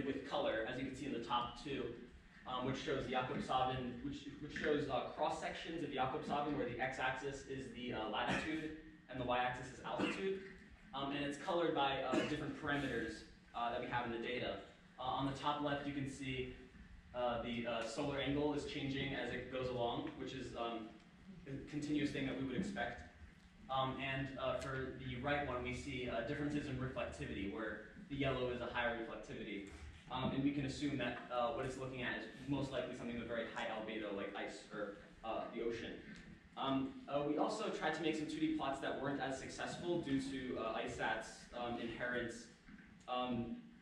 with color, as you can see in the top 2. Which shows Jakobshavn, which shows cross sections of Jakobshavn, where the x-axis is the latitude and the y-axis is altitude, and it's colored by different parameters that we have in the data. On the top left, you can see the solar angle is changing as it goes along, which is a continuous thing that we would expect. And for the right one, we see differences in reflectivity, where the yellow is a higher reflectivity. And we can assume that what it's looking at is most likely something with very high albedo, like ice or the ocean. We also tried to make some 2D plots that weren't as successful due to ISAT's inherent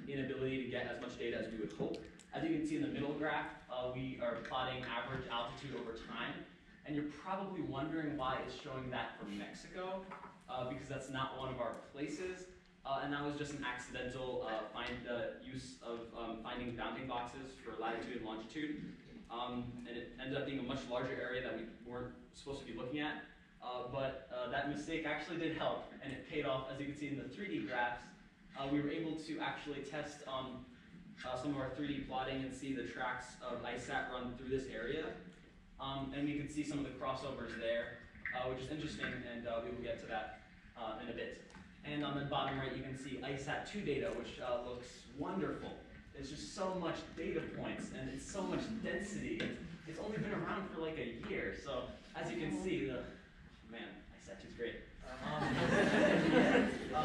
inability to get as much data as we would hope. As you can see in the middle graph, we are plotting average altitude over time. And you're probably wondering why it's showing that for Mexico, because that's not one of our places. And that was just an accidental use of finding bounding boxes for latitude and longitude. And it ended up being a much larger area that we weren't supposed to be looking at. But that mistake actually did help, and it paid off. As you can see in the 3D graphs, we were able to actually test some of our 3D plotting and see the tracks of ISAT run through this area. And we can see some of the crossovers there, which is interesting, and we will get to that in a bit. And on the bottom right, you can see ISAT 2 data, which looks wonderful. It's just so much data points, and it's so much density. It's only been around for like a year, so as you can see, man, ISAT 2 is great.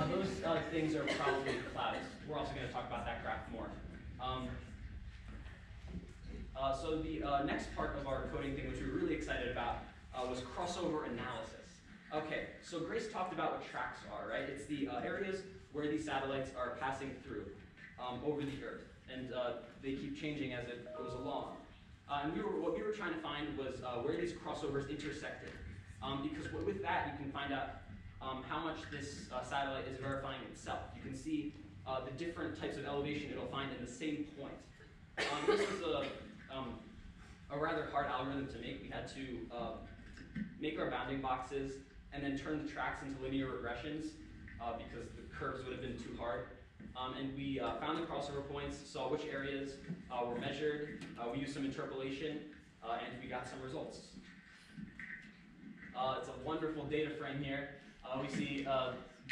Those things are probably clouds. We're also going to talk about that graph more. So the next part of our coding thing, which we were really excited about, was crossover analysis. Okay, so Grace talked about what tracks are, right? It's the areas where these satellites are passing through over the Earth, and they keep changing as it goes along. And what we were trying to find was where these crossovers intersected, because with that you can find out how much this satellite is verifying itself. You can see the different types of elevation it'll find in the same point. This was a rather hard algorithm to make. We had to make our bounding boxes and then turn the tracks into linear regressions because the curves would have been too hard. And we found the crossover points, saw which areas were measured, we used some interpolation, and we got some results. It's a wonderful data frame here. We see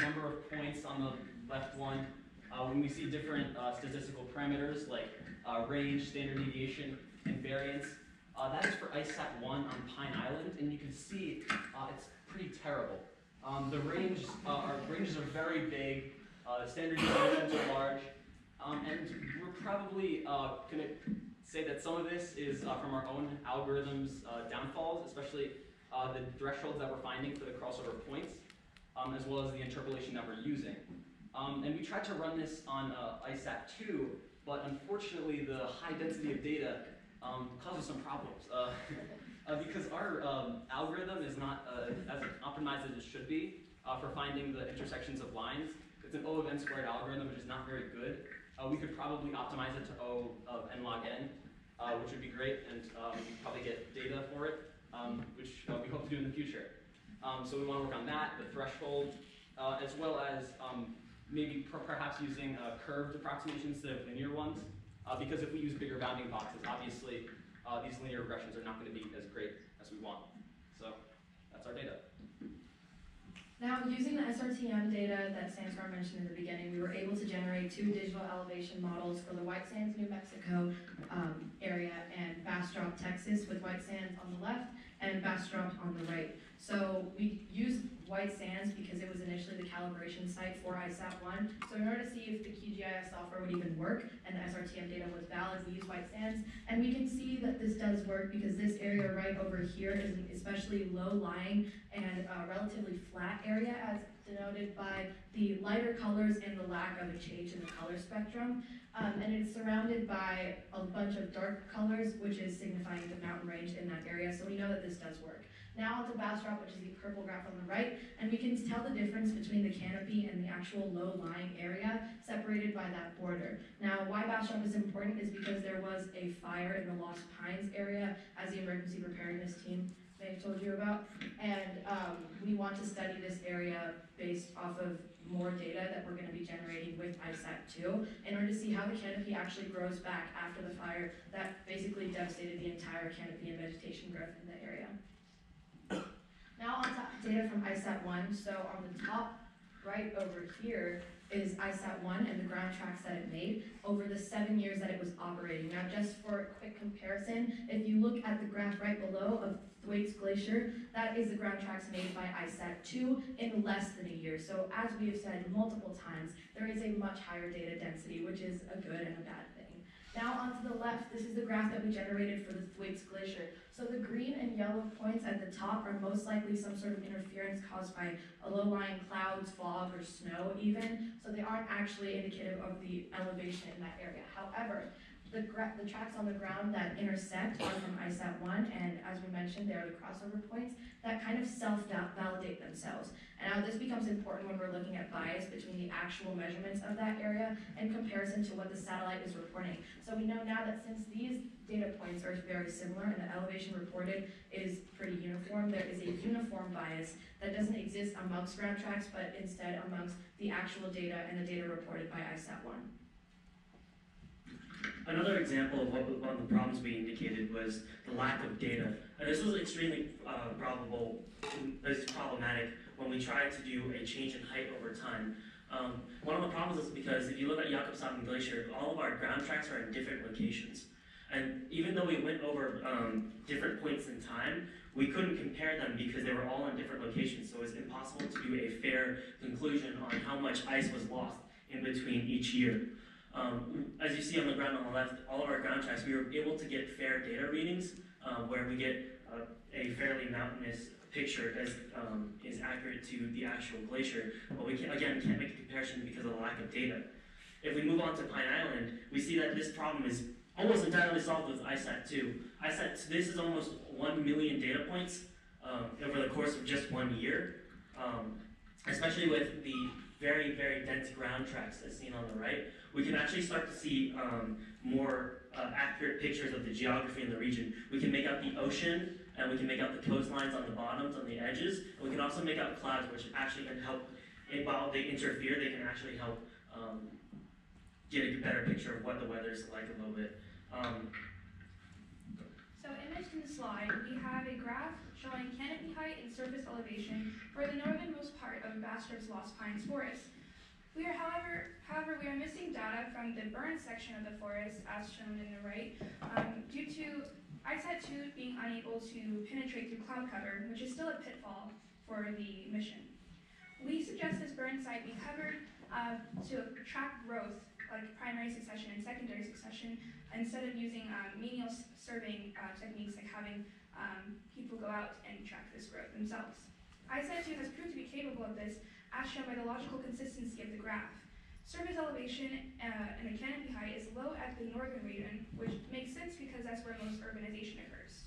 number of points on the left one. When we see different statistical parameters like range, standard deviation, and variance, that is for ISAT 1 on Pine Island, and you can see it's pretty terrible. The ranges are very big, the standard deviations are large, and we're probably going to say that some of this is from our own algorithms' downfalls, especially the thresholds that we're finding for the crossover points, as well as the interpolation that we're using. And we tried to run this on ISAT 2, but unfortunately the high density of data causes some problems. Because our algorithm is not as optimized as it should be for finding the intersections of lines. It's an O of n squared algorithm, which is not very good. We could probably optimize it to O of n log n, which would be great, and we could probably get data for it, which we hope to do in the future. So we want to work on that, the threshold, as well as maybe perhaps using curved approximations instead of linear ones, because if we use bigger bounding boxes, obviously these linear regressions are not going to be as great as we want. So that's our data. Now, using the Srtm data that Sandstorm mentioned in the beginning, we were able to generate 2 digital elevation models for the White Sands, New Mexico area and Bastrop, Texas, with White Sands on the left and Bastrop on the right. So we used White Sands because it was initially the calibration site for ISAT-1. So in order to see if the QGIS software would even work and the Srtm data was valid, we used White Sands. And we can see that this does work because this area right over here is an especially low-lying and relatively flat area, as denoted by the lighter colors and the lack of a change in the color spectrum. And it's surrounded by a bunch of dark colors, which is signifying the mountain range in that area. So we know that this does work. Now onto Bastrop, which is the purple graph on the right, and we can tell the difference between the canopy and the actual low-lying area separated by that border. Now, why Bastrop is important is because there was a fire in the Lost Pines area, as the emergency preparedness team may have told you about, and we want to study this area based off of more data that we're going to be generating with ISAT-2 in order to see how the canopy actually grows back after the fire that basically devastated the entire canopy and vegetation growth in the area. Now on to data from ISAT-1. So on the top right over here is ISAT-1 and the ground tracks that it made over the 7 years that it was operating. Now just for a quick comparison, if you look at the graph right below of Thwaites Glacier, that is the ground tracks made by ISAT-2 in less than a year. So as we have said multiple times, there is a much higher data density, which is a good and a bad thing. Now onto the left, this is the graph that we generated for the Thwaites Glacier. So the green and yellow points at the top are most likely some sort of interference caused by a low-lying clouds, fog, or snow even. So they aren't actually indicative of the elevation in that area. However, the tracks on the ground that intersect are from ISAT-1, and as we mentioned, they are the crossover points that kind of self-validate themselves. And now this becomes important when we're looking at bias between the actual measurements of that area in comparison to what the satellite is reporting. So we know now that since these data points are very similar and the elevation reported is pretty uniform, there is a uniform bias that doesn't exist amongst ground tracks, but instead amongst the actual data and the data reported by ISAT-1. Another example of one of the problems we indicated was the lack of data. And this was extremely problematic when we tried to do a change in height over time. One of the problems is because if you look at Jakobshavn Glacier, all of our ground tracks are in different locations. And even though we went over different points in time, we couldn't compare them because they were all in different locations. So it was impossible to do a fair conclusion on how much ice was lost in between each year. As you see on the ground on the left, all of our ground tracks, we were able to get fair data readings where we get a fairly mountainous picture as is accurate to the actual glacier, but we can't make a comparison because of the lack of data. If we move on to Pine Island, we see that this problem is almost entirely solved with ISAT-2. This is almost 1 million data points over the course of just 1 year, especially with the very, very dense ground tracks as seen on the right. We can actually start to see more accurate pictures of the geography in the region. We can make out the ocean, and we can make out the coastlines on the bottoms, on the edges, and we can also make out clouds, which actually can help, while they interfere, they can actually help get a better picture of what the weather is like a little bit. So imaged in the slide, we have a graph showing canopy height and surface elevation for the northernmost part of Bastrop's Lost Pines forest. We are, however, we are missing data from the burn section of the forest, as shown in the right, due to ISAT-2 being unable to penetrate through cloud cover, which is still a pitfall for the mission. We suggest this burn site be covered to track growth, like primary succession and secondary succession, instead of using menial surveying techniques like having people go out and track this growth themselves. ISAT-2 has proved to be capable of this, as shown by the logical consistency of the graph. Surface elevation and the canopy height is low at the northern region, which makes sense because that's where most urbanization occurs.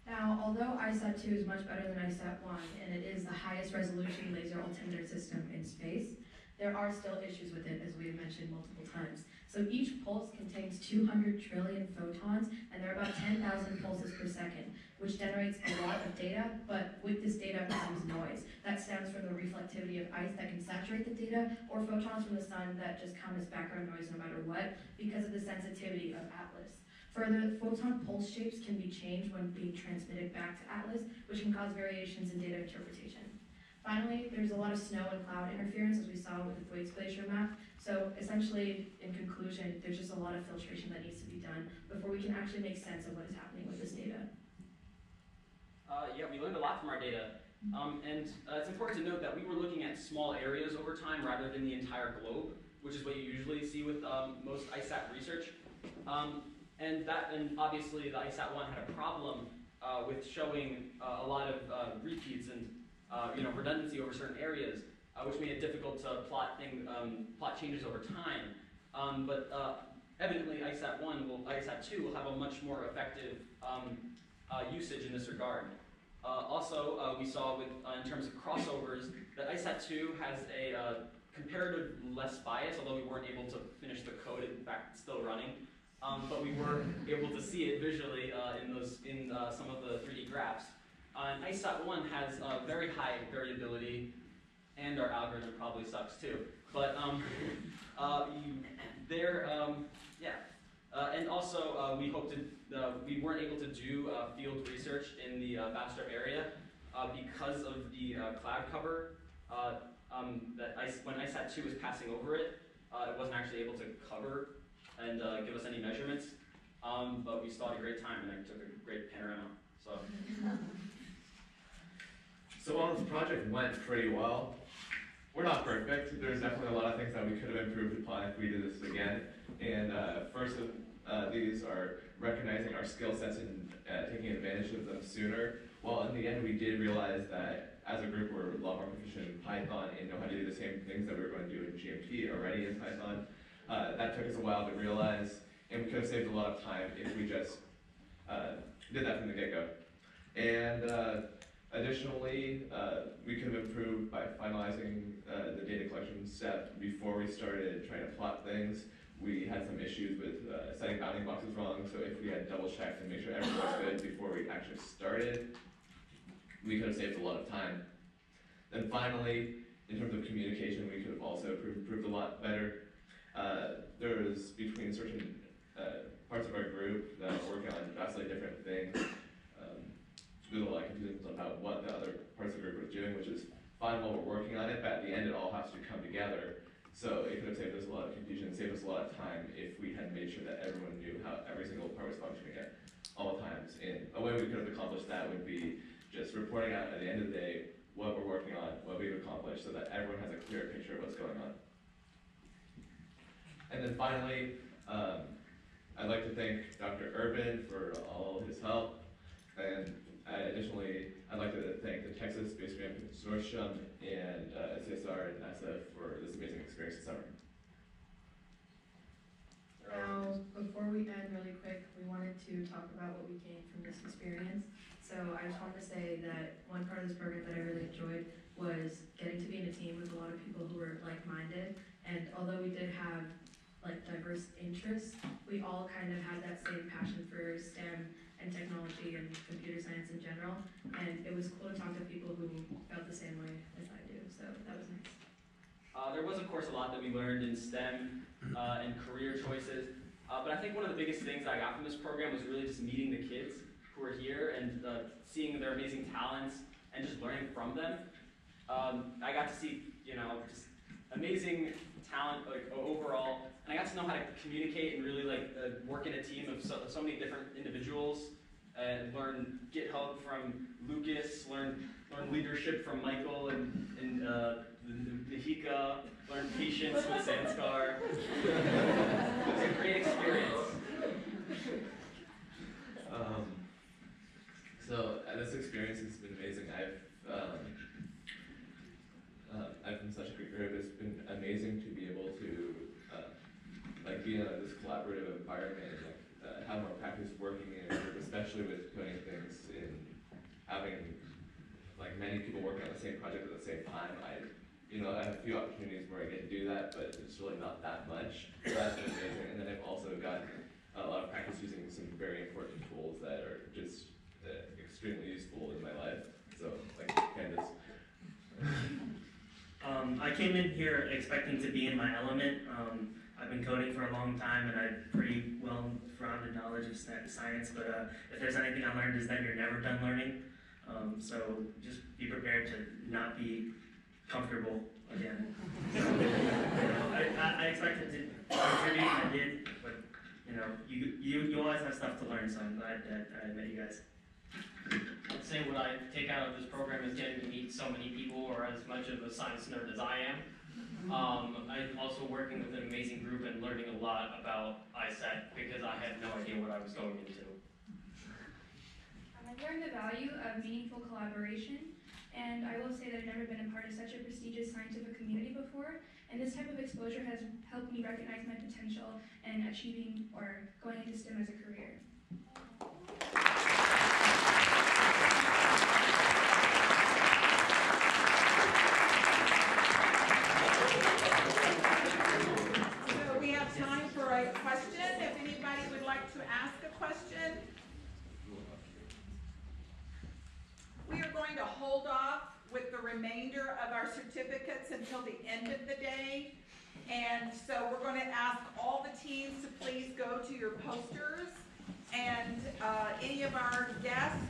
Now, although ISAT-2 is much better than ISAT-1, and it is the highest resolution laser altimeter system in space, there are still issues with it, as we have mentioned multiple times. So each pulse contains 200 trillion photons, and there are about 10,000 pulses per second, which generates a lot of data, but with this data comes noise. That stems from the reflectivity of ice that can saturate the data, or photons from the sun that just come as background noise no matter what, because of the sensitivity of ATLAS. Further, photon pulse shapes can be changed when being transmitted back to ATLAS, which can cause variations in data interpretation. Finally, there's a lot of snow and cloud interference, as we saw with the Thwaites Glacier map. So essentially, in conclusion, there's just a lot of filtration that needs to be done before we can actually make sense of what is happening with this data. Yeah, we learned a lot from our data. It's important to note that we were looking at small areas over time rather than the entire globe, which is what you usually see with most ISAT research. And obviously the ISAT-1 had a problem with showing a lot of repeats and redundancy over certain areas, which made it difficult to plot changes over time. Evidently ISAT-2 will have a much more effective usage in this regard. Also, we saw in terms of crossovers that ISAT-2 has a comparative less bias, although we weren't able to finish the code. In fact, it's still running. But we were able to see it visually in some of the 3D graphs. And ISAT-1 has very high variability, and our algorithm probably sucks too. But and also we weren't able to do field research in the Bastrop area because of the cloud cover. When ISAT-2 was passing over it, it wasn't actually able to cover and give us any measurements, but we still had a great time and I took a great panorama. So while this project went pretty well, we're not perfect. There's definitely a lot of things that we could have improved upon if we did this again. And first of these are recognizing our skill sets and taking advantage of them sooner. Well, in the end, we did realize that as a group, we're a lot more proficient in Python and know how to do the same things that we were going to do in GMT already in Python. That took us a while to realize, and we could have saved a lot of time if we just did that from the get-go. And additionally, we could have improved by finalizing the data collection step before we started trying to plot things. We had some issues with setting bounding boxes wrong, so if we had double-checked and make sure everything was good before we actually started, we could have saved a lot of time. Then finally, in terms of communication, we could have also improved a lot better. There's between certain parts of our group that are working on vastly different things. There's a lot of confusion about what the other parts of the group are doing, which is fine while we're working on it, but at the end it all has to come together. So it could have saved us a lot of confusion, saved us a lot of time if we had made sure that everyone knew how every single part was functioning at all times. And a way we could have accomplished that would be just reporting out at the end of the day what we're working on, what we've accomplished, so that everyone has a clear picture of what's going on. And then finally, I'd like to thank Dr. Urban for all his help. And additionally, I'd like to thank the Texas Space Grant Consortium and CSR and NASA for this amazing experience this summer. Now, before we end really quick, we wanted to talk about what we gained from this experience. So I just wanted to say that one part of this program that I really enjoyed was getting to be in a team with a lot of people who were like-minded. And although we did have diverse interests, we all kind of had that same passion for STEM and technology and computer science in general. And it was cool to talk to people who felt the same way as I do. So that was nice. There was, of course, a lot that we learned in STEM and career choices. But I think one of the biggest things I got from this program was really just meeting the kids who are here and seeing their amazing talents and just learning from them. I got to see, just amazing talent overall, and I got to know how to communicate and really work in a team of so many different individuals, and learn GitHub from Lucas, learn leadership from Michael and Nahika, learn patience with Sanskar. It was a great experience. So this experience has been amazing. I've been such a great group. It's been amazing. amazing to be able to like be in this collaborative environment and like have more practice working in a group, especially with coding things and having like many people working on the same project at the same time. I have a few opportunities where I get to do that, but it's really not that much. So that's been amazing. And then I've also gotten a lot of practice using some very important tools that are just extremely useful in my life. So like Candace. I came in here expecting to be in my element. I've been coding for a long time and I have pretty well-rounded knowledge of science, but if there's anything I learned is that you're never done learning. So just be prepared to not be comfortable again. So, I expected to contribute and I did, but you always have stuff to learn, so I'm glad that I met you guys. I'd say what I take out of this program is getting to meet so many people, or as much of a science nerd as I am. I'm also working with an amazing group and learning a lot about ISAT because I had no idea what I was going into. I've learned the value of meaningful collaboration, and I will say that I've never been a part of such a prestigious scientific community before, and this type of exposure has helped me recognize my potential in achieving or going into STEM as a career. So we have time for a question, if anybody would like to ask a question. We are going to hold off with the remainder of our certificates until the end of the day. And so we're going to ask all the teams to please go to your posters. And any of our guests